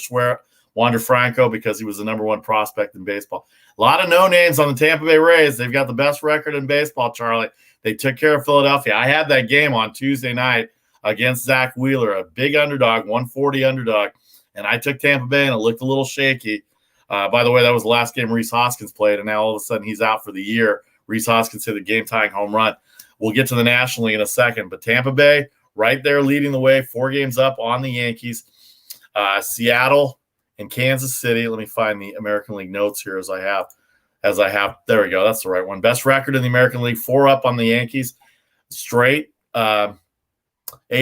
Franco because he was the number 1 prospect in baseball. A lot of no names on the Tampa Bay Rays. They've got the best record in baseball, Charlie. They took care of Philadelphia. I had that game on Tuesday night against Zach Wheeler, a big underdog, 140 underdog, and I took Tampa Bay and it looked a little shaky. By the way, that was the last game Rhys Hoskins played, and now all of a sudden he's out for the year. Rhys Hoskins hit a game-tying home run. We'll get to the National League in a second, but Tampa Bay right there leading the way, 4 games up on the Yankees. Seattle and Kansas City. Let me find the American League notes here as I have. There we go. That's the right one. Best record in the American League, 4 up on the Yankees. Straight, 8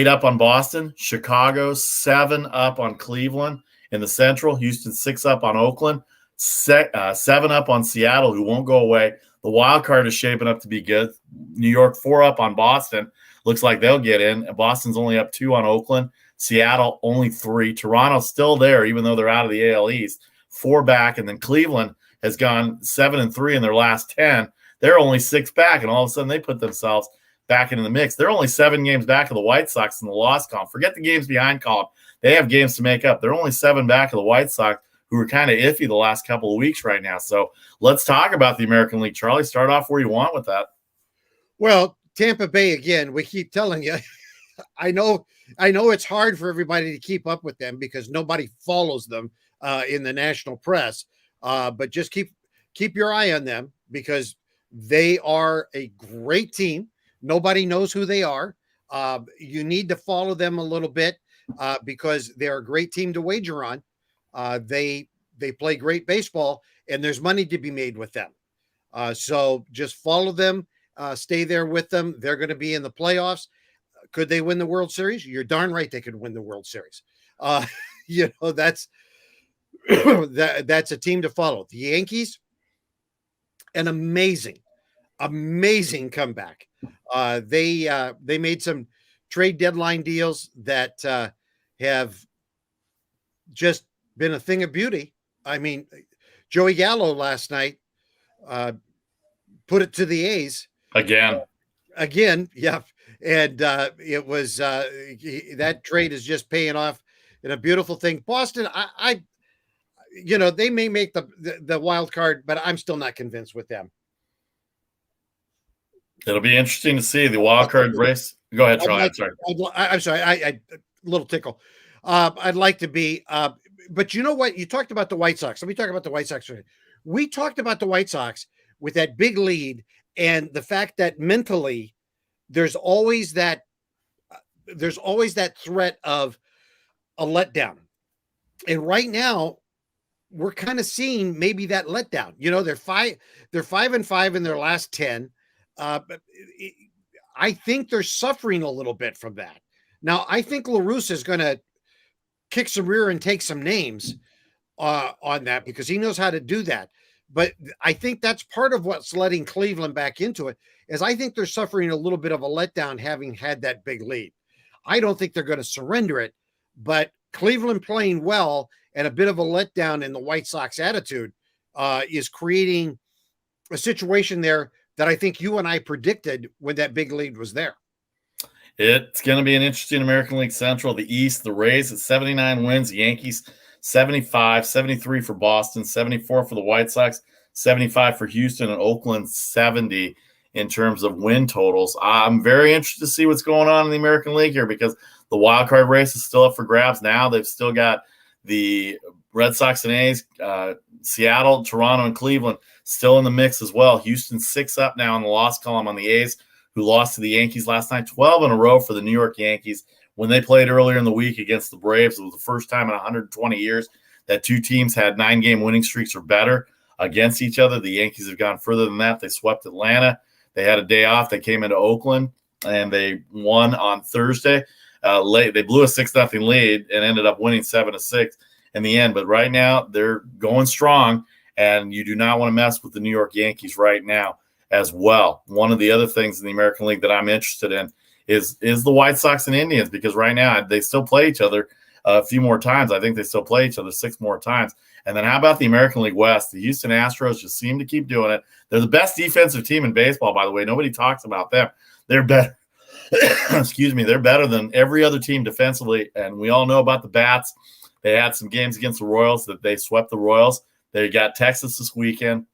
up on Boston. Chicago, 7 up on Cleveland. In the Central, Houston 6 up on Oakland, 7 up on Seattle, who won't go away. The wild card is shaping up to be good. New York 4 up on Boston. Looks like they'll get in. Boston's only up 2 on Oakland. Seattle only 3. Toronto's still there, even though they're out of the AL East. 4 back, and then Cleveland has gone 7-3 in their last 10. They're only 6 back, and all of a sudden they put themselves back into the mix. They're only 7 games back of the White Sox in the loss column. Forget the games behind column. They have games to make up. They're only 7 back of the White Sox, who are kind of iffy the last couple of weeks right now. So let's talk about the American League. Charlie, start off where you want with that. Well, Tampa Bay, again, we keep telling you, I know it's hard for everybody to keep up with them because nobody follows them in the national press. But just keep your eye on them because they are a great team. Nobody knows who they are. You need to follow them a little bit because they're a great team to wager on. They play great baseball, and there's money to be made with them. So just follow them, stay there with them. They're going to be in the playoffs. Could they win the World Series? You're darn right they could win the World Series. That's that's a team to follow. The Yankees, an amazing comeback. They made some trade deadline deals that have just been a thing of beauty. I mean, Joey Gallo last night put it to the A's Again, yeah. And it was that trade is just paying off in a beautiful thing. Boston, I they may make the wild card, but I'm still not convinced with them. It'll be interesting to see the wild card race. Go ahead, Charlie. I'm sorry. I a little tickle. I'd like to be, but you know what? You talked about the White Sox. Let me talk about the White Sox. We talked about the White Sox with that big lead and the fact that mentally there's always that threat of a letdown. And right now we're kind of seeing maybe that letdown. They're 5-5 in their last 10. I think they're suffering a little bit from that. Now, I think La Russa is going to kick some rear and take some names on that because he knows how to do that. But I think that's part of what's letting Cleveland back into it is I think they're suffering a little bit of a letdown having had that big lead. I don't think they're going to surrender it, but Cleveland playing well and a bit of a letdown in the White Sox attitude is creating a situation there that I think you and I predicted when that big lead was there. It's going to be an interesting American League Central. The East, the Rays at 79 wins, the Yankees 75, 73 for Boston, 74 for the White Sox, 75 for Houston, and Oakland 70 in terms of win totals. I'm very interested to see what's going on in the American League here because the wild card race is still up for grabs now. They've still got the Red Sox and A's, Seattle, Toronto, and Cleveland still in the mix as well. Houston 6 up now in the loss column on the A's, who lost to the Yankees last night, 12 in a row for the New York Yankees. When they played earlier in the week against the Braves, it was the first time in 120 years that two teams had 9-game winning streaks or better against each other. The Yankees have gone further than that. They swept Atlanta. They had a day off. They came into Oakland and they won on Thursday. Late, they blew a 6-0 lead and ended up winning 7-6 in the end. But right now, they're going strong, and you do not want to mess with the New York Yankees right now as well. One of the other things in the American League that I'm interested in is the White Sox and Indians, because right now they still play each other a few more times. I think they still play each other 6 more times. And then how about the American League West? The Houston Astros just seem to keep doing it. They're the best defensive team in baseball, by the way. Nobody talks about them. They're better. Excuse me. They're better than every other team defensively. And we all know about the Bats. They had some games against the Royals that they swept the Royals. They got Texas this weekend.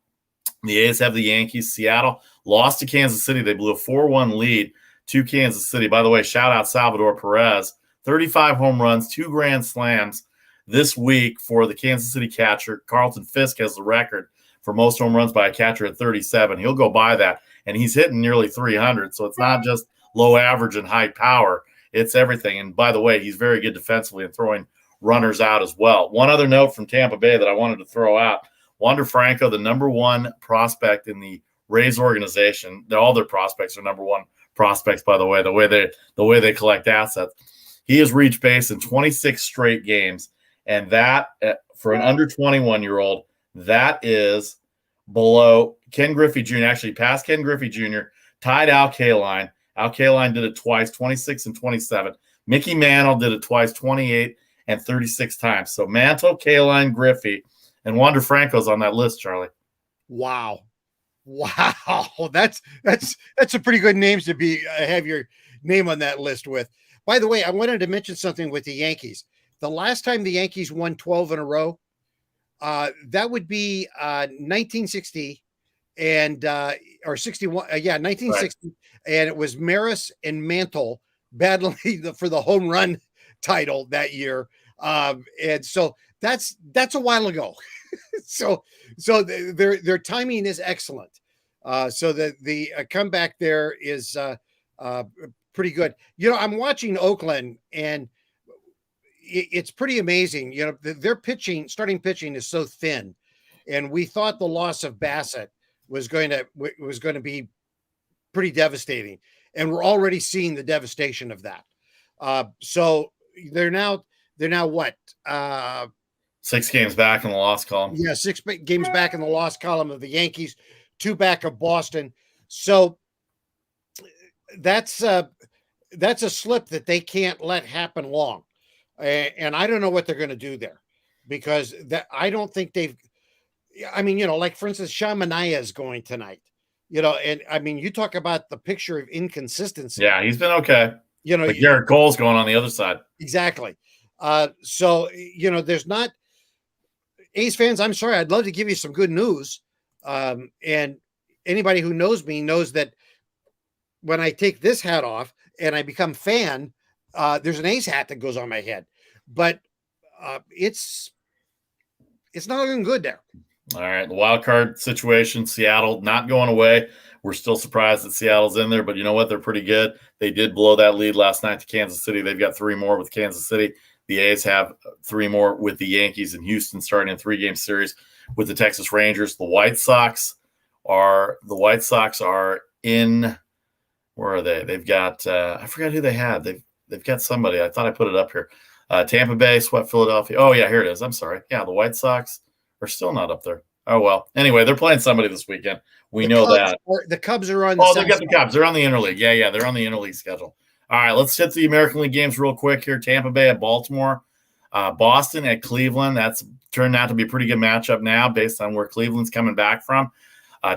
The A's have the Yankees. Seattle lost to Kansas City. They blew a 4-1 lead to Kansas City. By the way, shout out Salvador Perez. 35 home runs, 2 grand slams this week for the Kansas City catcher. Carlton Fisk has the record for most home runs by a catcher at 37. He'll go by that, and he's hitting nearly 300. So it's not just low average and high power. It's everything. And by the way, he's very good defensively and throwing runners out as well. One other note from Tampa Bay that I wanted to throw out. Wander Franco, the number 1 prospect in the Rays organization. All their prospects are number 1 prospects, by the way, the way they collect assets. He has reached base in 26 straight games, and that for an under 21-year-old, that is below Ken Griffey Jr. Actually, past Ken Griffey Jr., tied Al Kaline. Al Kaline did it twice, 26 and 27. Mickey Mantle did it twice, 28 and 36 times. So Mantle, Kaline, Griffey, and Wander Franco's on that list, Charlie. Wow. That's a pretty good names to be have your name on that list with. By the way, I wanted to mention something with the Yankees. The last time the Yankees won 12 in a row, that would be 1960 and or 61. 1960, right. And it was Maris and Mantle battling for the home run title that year. And so that's a while ago. so their timing is excellent. So the comeback there is pretty good. You know, I'm watching Oakland, and it's pretty amazing. You know, their starting pitching is so thin, and we thought the loss of Bassett was going to be pretty devastating, and we're already seeing the devastation of that. So they're now what? 6 games back in the loss column. Yeah, 6 games back in the loss column of the Yankees, 2 back of Boston. So that's a slip that they can't let happen long. And I don't know what they're going to do there, because I don't think they've, I mean, you know, like for instance, Ncaa is going tonight, you know, and I mean, you talk about the picture of inconsistency. Yeah, he's been okay. You know, but Garrett Cole's going on the other side. Exactly. So, you know, there's not A's fans. I'm sorry. I'd love to give you some good news. And anybody who knows me knows that when I take this hat off and I become fan, there's an A's hat that goes on my head, but it's not looking good there. All right. The wild card situation, Seattle not going away. We're still surprised that Seattle's in there, but you know what? They're pretty good. They did blow that lead last night to Kansas City. They've got 3 more with Kansas City. The A's have 3 more with the Yankees and Houston, starting a 3-game series with the Texas Rangers. The White Sox are in. Where are they? They've got I forgot who they had. They've got somebody. I thought I put it up here. Tampa Bay swept Philadelphia. Oh yeah, here it is. I'm sorry. Yeah, the White Sox are still not up there. Oh well. Anyway, they're playing somebody this weekend. We know that. The Cubs are on. They've got the Cubs. They're on the interleague. Yeah, they're on the interleague schedule. All right, let's hit the American League games real quick here. Tampa Bay at Baltimore, Boston at Cleveland. That's turned out to be a pretty good matchup now based on where Cleveland's coming back from.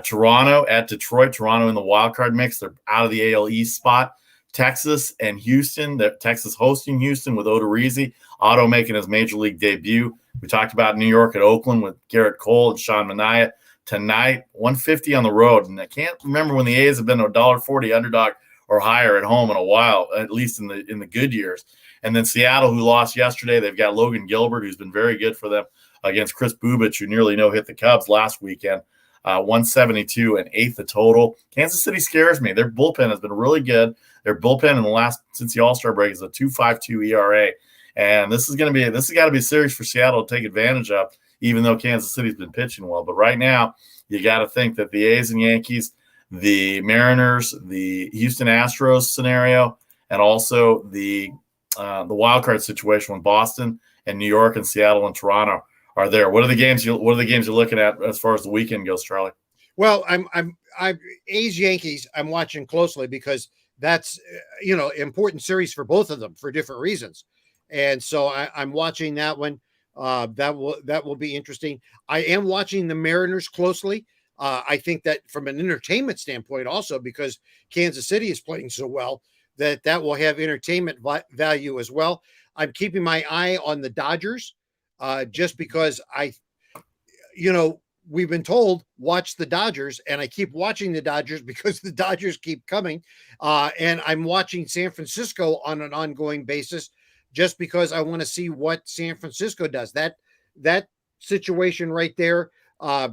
Toronto at Detroit. Toronto in the wild card mix. They're out of the AL East spot. Texas and Houston. Texas hosting Houston with Odorizzi. Otto making his major league debut. We talked about New York at Oakland with Garrett Cole and Sean Manaea. Tonight, 150 on the road. And I can't remember when the A's have been a $1.40 underdog or higher at home in a while, at least in the good years. And then Seattle, who lost yesterday, they've got Logan Gilbert, who's been very good for them, against Chris Bubich, who nearly no-hit the Cubs last weekend. 172 and 8th the total. Kansas City scares me. Their bullpen has been really good. Their bullpen in the last, since the All-Star break, is a 2.52 ERA. And this has got to be a series for Seattle to take advantage of, even though Kansas City's been pitching well. But right now, you got to think that the A's and Yankees, the Mariners, the Houston Astros scenario, and also the wild card situation with Boston and New York and Seattle and Toronto are there. What are the games you're looking at as far as the weekend goes, Charlie? Well, I'm A's Yankees. I'm watching closely because that's important series for both of them for different reasons, and so I'm watching that one. That will be interesting. I am watching the Mariners closely. I think that from an entertainment standpoint, also because Kansas City is playing so well, that will have entertainment value as well. I'm keeping my eye on the Dodgers, just because we've been told watch the Dodgers, and I keep watching the Dodgers because the Dodgers keep coming. And I'm watching San Francisco on an ongoing basis just because I want to see what San Francisco does. That situation right there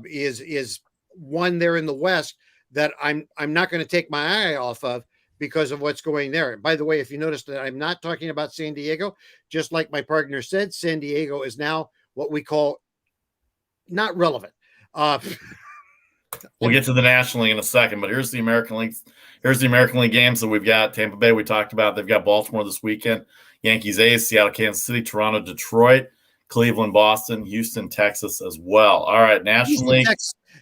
is one there in the West that I'm not going to take my eye off of because of what's going there. By the way, if you notice that I'm not talking about San Diego, just like my partner said, San Diego is now what we call not relevant. We'll get to the National League in a second, but here's the American League. Here's the American League games that we've got. Tampa Bay, we talked about. They've got Baltimore this weekend. Yankees, A's, Seattle, Kansas City, Toronto, Detroit, Cleveland, Boston, Houston, Texas as well. All right, National League.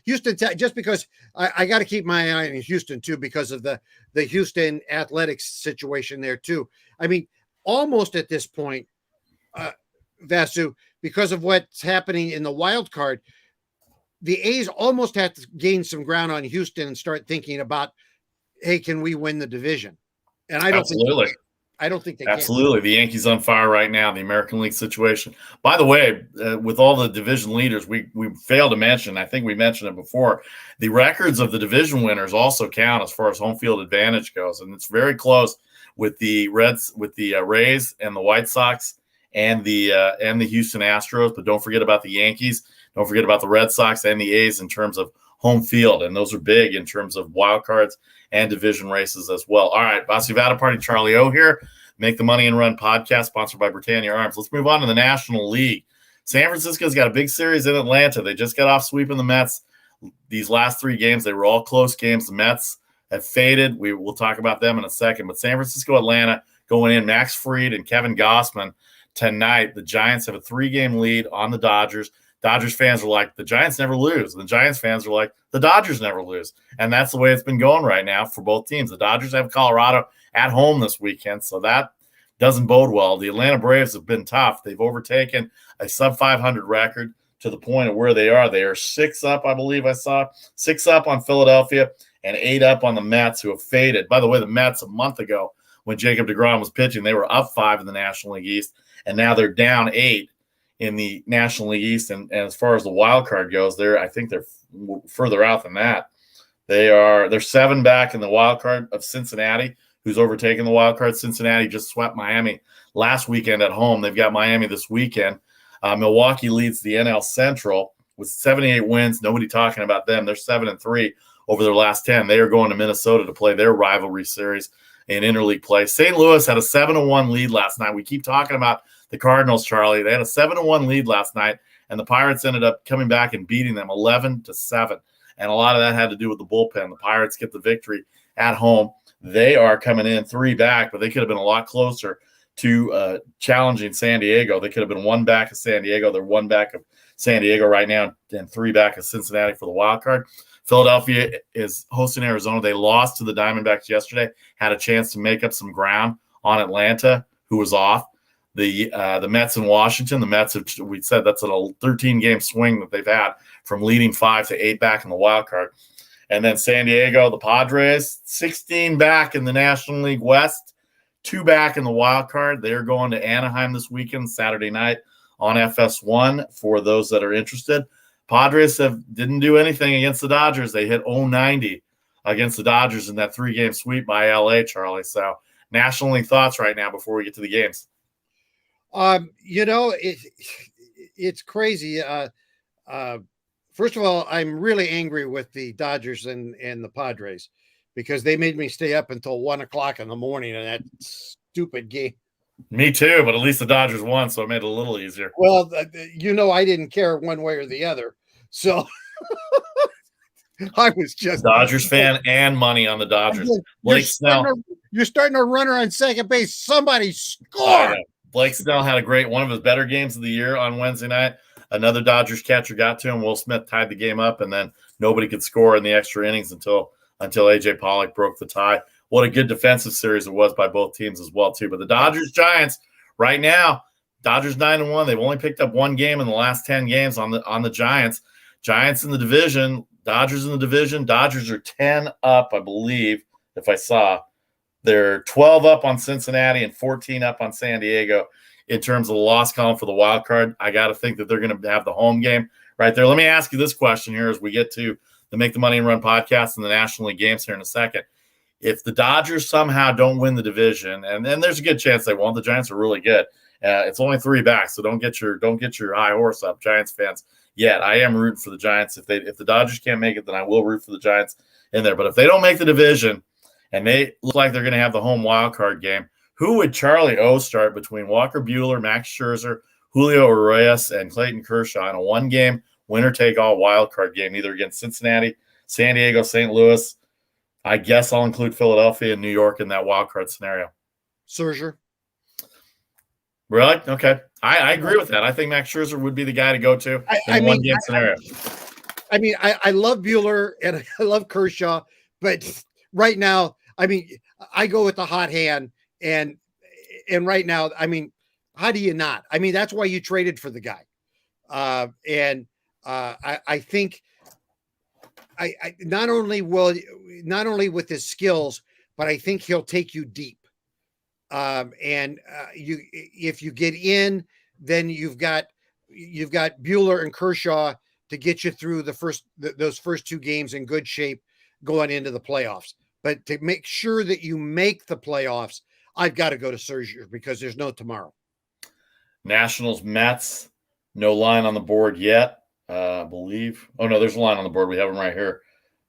Houston, just because I got to keep my eye on Houston too, because of the Houston Athletics situation there too. I mean, almost at this point, Vasu, because of what's happening in the wild card, the A's almost have to gain some ground on Houston and start thinking about, hey, can we win the division? And I don't think they can. Absolutely. The Yankees on fire right now, the American League situation. By the way, with all the division leaders, we failed to mention, I think we mentioned it before, the records of the division winners also count as far as home field advantage goes. And it's very close with the Rays and the White Sox and the Houston Astros. But don't forget about the Yankees. Don't forget about the Red Sox and the A's in terms of home field. And those are big in terms of wild cards and division races as well. All right, Vasivada Party, Charlie O here. Make the Money and Run podcast, sponsored by Britannia Arms. Let's move on to the National League. San Francisco's got a big series in Atlanta. They just got off sweeping the Mets. These last three games, they were all close games. The Mets have faded. We'll talk about them in a second. But San Francisco, Atlanta going in, Max Fried and Kevin Gossman tonight. The Giants have a 3-game lead on the Dodgers. Dodgers fans are like, the Giants never lose. The Giants fans are like, the Dodgers never lose. And that's the way it's been going right now for both teams. The Dodgers have Colorado at home this weekend, so that doesn't bode well. The Atlanta Braves have been tough. They've overtaken a sub-500 record to the point of where they are. They are 6 up, I believe I saw. 6 up on Philadelphia and 8 up on the Mets, who have faded. By the way, the Mets a month ago when Jacob deGrom was pitching, they were up 5 in the National League East, and now they're down 8 in the National League East. And as far as the wild card goes, I think they're further out than that. They're 7 back in the wild card of Cincinnati, who's overtaken the wild card. Cincinnati just swept Miami last weekend at home. They've got Miami this weekend. Milwaukee leads the NL Central with 78 wins. Nobody talking about them. They're 7-3 over their last 10. They are going to Minnesota to play their rivalry series in interleague play. St. Louis had a 7-1 lead last night. We keep talking about the Cardinals, Charlie. They had a 7-1 lead last night, and the Pirates ended up coming back and beating them 11-7. And a lot of that had to do with the bullpen. The Pirates get the victory at home. They are coming in 3 back, but they could have been a lot closer to challenging San Diego. They could have been 1 back of San Diego. They're 1 back of San Diego right now and 3 back of Cincinnati for the wild card. Philadelphia is hosting Arizona. They lost to the Diamondbacks yesterday, had a chance to make up some ground on Atlanta, who was off. The Mets in Washington, the Mets, we said that's a 13-game swing that they've had from leading 5 to 8 back in the wild card. And then San Diego, the Padres, 16 back in the National League West, 2 back in the wild card. They're going to Anaheim this weekend, Saturday night on FS1 for those that are interested. Padres didn't do anything against the Dodgers. They hit 0-90 against the Dodgers in that 3-game sweep by LA, Charlie. So National League thoughts right now before we get to the games. It's crazy. First of all, I'm really angry with the Dodgers and the Padres because they made me stay up until 1:00 in the morning in that stupid game. Me too, but at least the Dodgers won, so it made it a little easier. Well, I didn't care one way or the other. So I was just Dodgers fan and money on the Dodgers. Blake Snell. You're starting a runner on second base. Somebody score. Blake Snell had one of his better games of the year on Wednesday night. Another Dodgers catcher got to him. Will Smith tied the game up, and then nobody could score in the extra innings until A.J. Pollock broke the tie. What a good defensive series it was by both teams as well, too. But the Dodgers-Giants, right now, Dodgers 9-1. They've only picked up one game in the last 10 games on the Giants. Giants in the division, Dodgers in the division. Dodgers are 10 up, I believe, if I saw. They're 12 up on Cincinnati and 14 up on San Diego in terms of the loss column for the wild card. I got to think that they're going to have the home game right there. Let me ask you this question here as we get to the Make the Money and Run podcast and the National League games here in a second. If the Dodgers somehow don't win the division, and there's a good chance they won't, the Giants are really good. It's only 3 back, so don't get your high horse up, Giants fans. Yet I am rooting for the Giants. If the Dodgers can't make it, then I will root for the Giants in there. But if they don't make the division and they look like they're going to have the home wild card game, who would Charlie O start between Walker Buehler, Max Scherzer, Julio Urias, and Clayton Kershaw in a 1-game winner-take-all wild card game, either against Cincinnati, San Diego, St. Louis? I guess I'll include Philadelphia and New York in that wild card scenario. Scherzer. Really? Okay. I agree with that. I think Max Scherzer would be the guy to go to in a one-game scenario. I love Buehler and I love Kershaw, but right now, I go with the hot hand, and right now, how do you not? That's why you traded for the guy. I think I not only with his skills, but I think he'll take you deep. If you get in, then you've got Buehler and Kershaw to get you through those first 2 games in good shape going into the playoffs. But to make sure that you make the playoffs, I've got to go to Scherzer because there's no tomorrow. Nationals, Mets, no line on the board yet, I believe. Oh, no, there's a line on the board. We have them right here.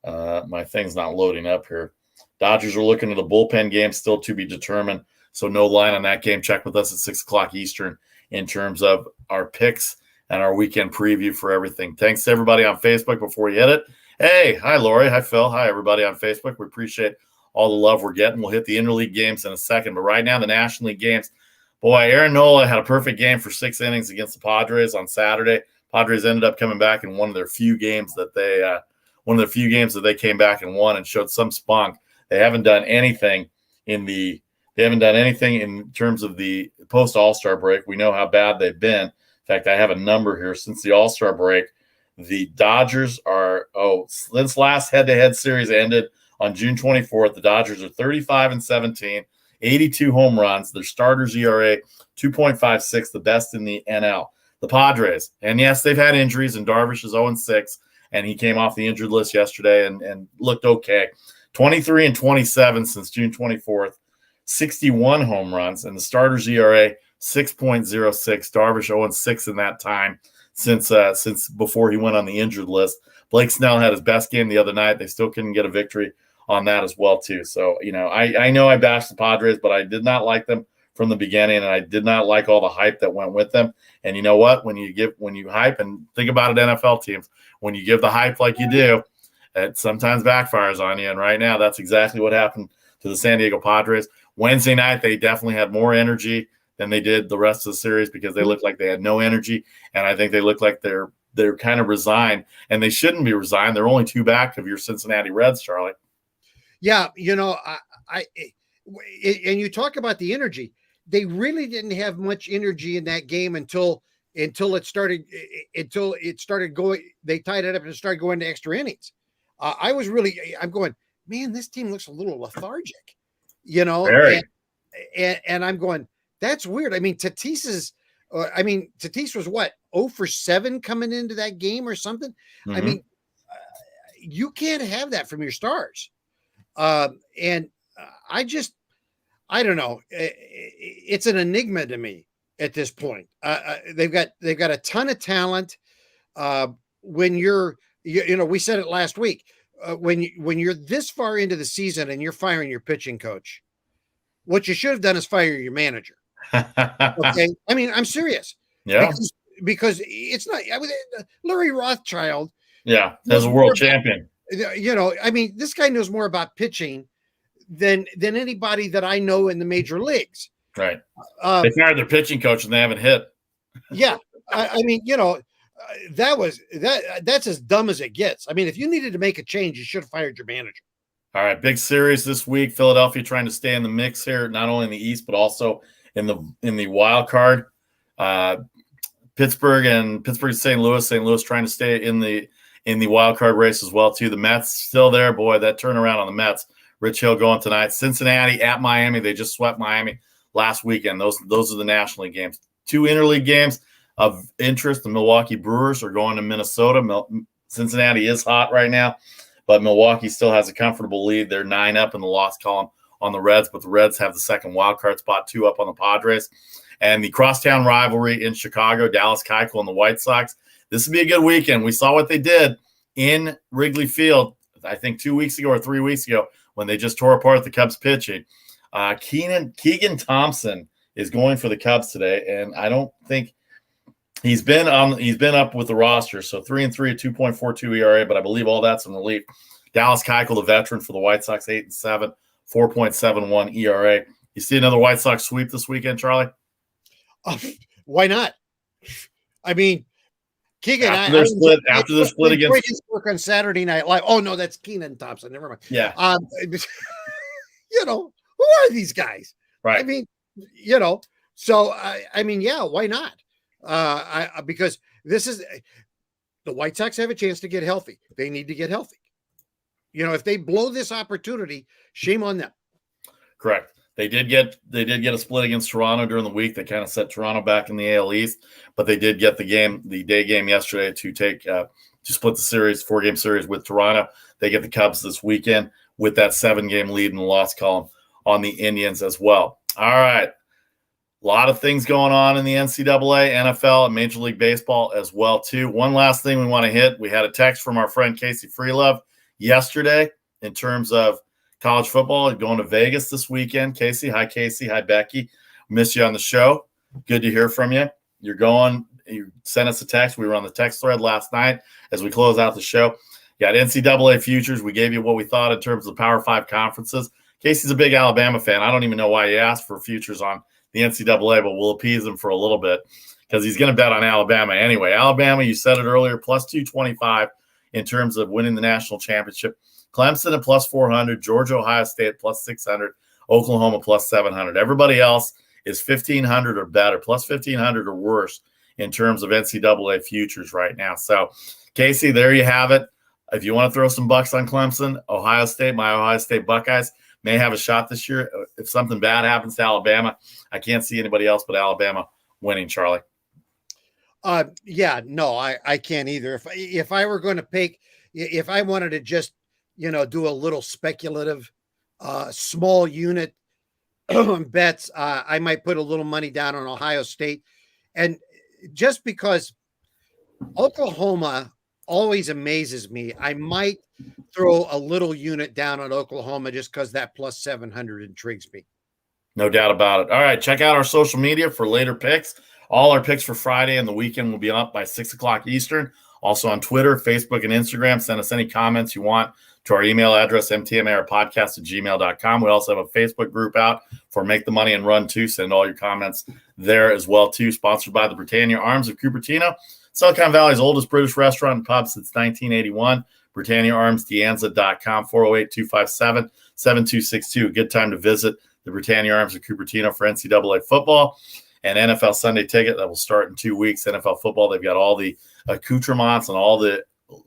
My thing's not loading up here. Dodgers are looking at a bullpen game still to be determined. So no line on that game. Check with us at 6 o'clock Eastern in terms of our picks and our weekend preview for everything. Thanks to everybody on Facebook before you hit it. Hey, hi, Lori. Hi, Phil. Hi, everybody on Facebook. We appreciate all the love we're getting. We'll hit the interleague games in a second. But right now, the National League games. Boy, Aaron Nola had a perfect game for 6 innings against the Padres on Saturday. Padres ended up coming back in one of their few games that they came back and won and showed some spunk. They haven't done anything in terms of the post-All-Star break. We know how bad they've been. In fact, I have a number here. Since the All-Star break, the Dodgers since last head-to-head series ended on June 24th, the Dodgers are 35-17, 82 home runs. Their starters ERA, 2.56, the best in the NL. The Padres, and yes, they've had injuries, and Darvish is 0-6, and he came off the injured list yesterday and looked okay. 23-27 since June 24th. 61 home runs, and the starters ERA 6.06. Darvish 0-6 in that time since before he went on the injured list. Blake Snell had his best game the other night. They still couldn't get a victory on that as well too. So I know I bashed the Padres, but I did not like them from the beginning, and I did not like all the hype that went with them. And you know what? When you hype, and think about it, NFL teams, when you give the hype like you do, it sometimes backfires on you. And right now, that's exactly what happened to the San Diego Padres. Wednesday night, they definitely had more energy than they did the rest of the series because they looked like they had no energy, and I think they look like they're kind of resigned, and they shouldn't be resigned. They're only 2 back of your Cincinnati Reds, Charlie. Yeah, and you talk about the energy. They really didn't have much energy in that game until it started going. They tied it up and started going to extra innings. I'm going, man, this team looks a little lethargic, and I'm going, that's weird. Tatis was what, 0-for-7 coming into that game or something. Mm-hmm. You can't have that from your stars. I don't know. It's an enigma to me at this point. They've got a ton of talent. When we said it last week, when you're this far into the season and you're firing your pitching coach, what you should have done is fire your manager. Okay. I'm serious. Yeah. Because it's not, Larry Rothschild. Yeah. As a world champion. I mean, this guy knows more about pitching than anybody that I know in the major leagues. Right. They fired their pitching coach and they haven't hit. Yeah. I mean, that's as dumb as it gets. I mean, if you needed to make a change, you should have fired your manager. All right, big series this week. Philadelphia trying to stay in the mix here, not only in the East but also in the wild card. Pittsburgh and St. Louis. St. Louis trying to stay in the wild card race as well too. The Mets still there, boy. That turnaround on the Mets. Rich Hill going tonight. Cincinnati at Miami. They just swept Miami last weekend. Those are the National League games. 2 interleague games of interest. The Milwaukee Brewers are going to Minnesota. Cincinnati is hot right now, but Milwaukee still has a comfortable lead. They're 9 up in the loss column on the Reds, but the Reds have the second wild card spot, 2 up on the Padres. And the crosstown rivalry in Chicago, Dallas Keuchel and the White Sox. This will be a good weekend. We saw what they did in Wrigley Field, I think 2 weeks ago or 3 weeks ago, when they just tore apart the Cubs pitching. Keegan Thompson is going for the Cubs today, and I don't think he's been up with the roster. So 3-3 at 2.42 ERA, but I believe all that's in relief. Dallas Keuchel, the veteran for the White Sox, 8-7, 4.71 ERA. You see another White Sox sweep this weekend, Charlie? Why not? I mean, Keegan, after their split against his work on Saturday Night Live. Oh no, that's Keenan Thompson. Never mind. Yeah. Who are these guys? Right. I mean, so I mean, yeah, why not? Because this is the White Sox have a chance to get healthy. They need to get healthy. If they blow this opportunity, shame on them. Correct. They did get a split against Toronto during the week. They kind of set Toronto back in the AL East, but they did get the day game yesterday to split the series, 4-game series with Toronto. They get the Cubs this weekend with that 7-game lead in the loss column on the Indians as well. All right. A lot of things going on in the NCAA, NFL, and Major League Baseball as well, too. One last thing we want to hit. We had a text from our friend Casey Freelove yesterday in terms of college football going to Vegas this weekend. Casey, hi, Becky. Miss you on the show. Good to hear from you. You sent us a text. We were on the text thread last night as we close out the show. You got NCAA futures. We gave you what we thought in terms of the Power 5 conferences. Casey's a big Alabama fan. I don't even know why he asked for futures on the NCAA, but we'll appease him for a little bit because he's going to bet on Alabama anyway. Alabama, you said it earlier, plus 225 in terms of winning the national championship. Clemson at plus 400, Georgia, Ohio State plus 600, Oklahoma plus 700. Everybody else is 1,500 or better, plus 1,500 or worse in terms of NCAA futures right now. So, Casey, there you have it. If you want to throw some bucks on Clemson, Ohio State, my Ohio State Buckeyes may have a shot this year. If something bad happens to Alabama, I can't see anybody else but Alabama winning, Charlie. Yeah, no, I can't either. If I were going to pick, if I wanted to just do a little speculative, small unit bets, I might put a little money down on Ohio State. And just because Oklahoma always amazes me, I might throw a little unit down on Oklahoma just because that plus 700 intrigues me. No doubt about it. All right, check out our social media for later picks. All our picks for Friday and the weekend will be up by 6 o'clock Eastern. Also on Twitter, Facebook, and Instagram. Send us any comments you want to our email address, mtmarpodcast@gmail.com. We also have a Facebook group out for Make the Money and Run, too. Send all your comments there as well, too. Sponsored by the Britannia Arms of Cupertino, Silicon Valley's oldest British restaurant and pub since 1981. BritanniaArmsDeanza.com, 408-257-7262. Good time to visit the Britannia Arms of Cupertino for NCAA football and NFL Sunday ticket that will start in 2 weeks. NFL football, they've got all the accoutrements and all the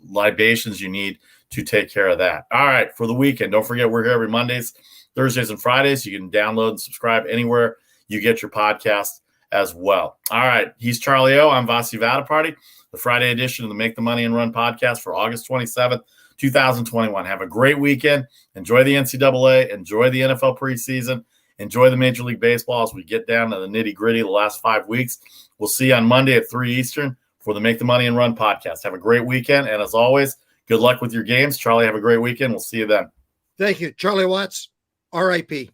libations you need to take care of that. All right, for the weekend, don't forget we're here every Mondays, Thursdays, and Fridays. You can download and subscribe anywhere you get your podcast as well. All right, he's Charlie O. I'm Vasi Vadaparty, the Friday edition of the Make the Money and Run podcast for August 27th, 2021. Have a great weekend. Enjoy the NCAA. Enjoy the NFL preseason. Enjoy the Major League Baseball as we get down to the nitty-gritty the last 5 weeks. We'll see you on Monday at 3 Eastern for the Make the Money and Run podcast. Have a great weekend, and as always, good luck with your games. Charlie, have a great weekend. We'll see you then. Thank you. Charlie Watts, RIP.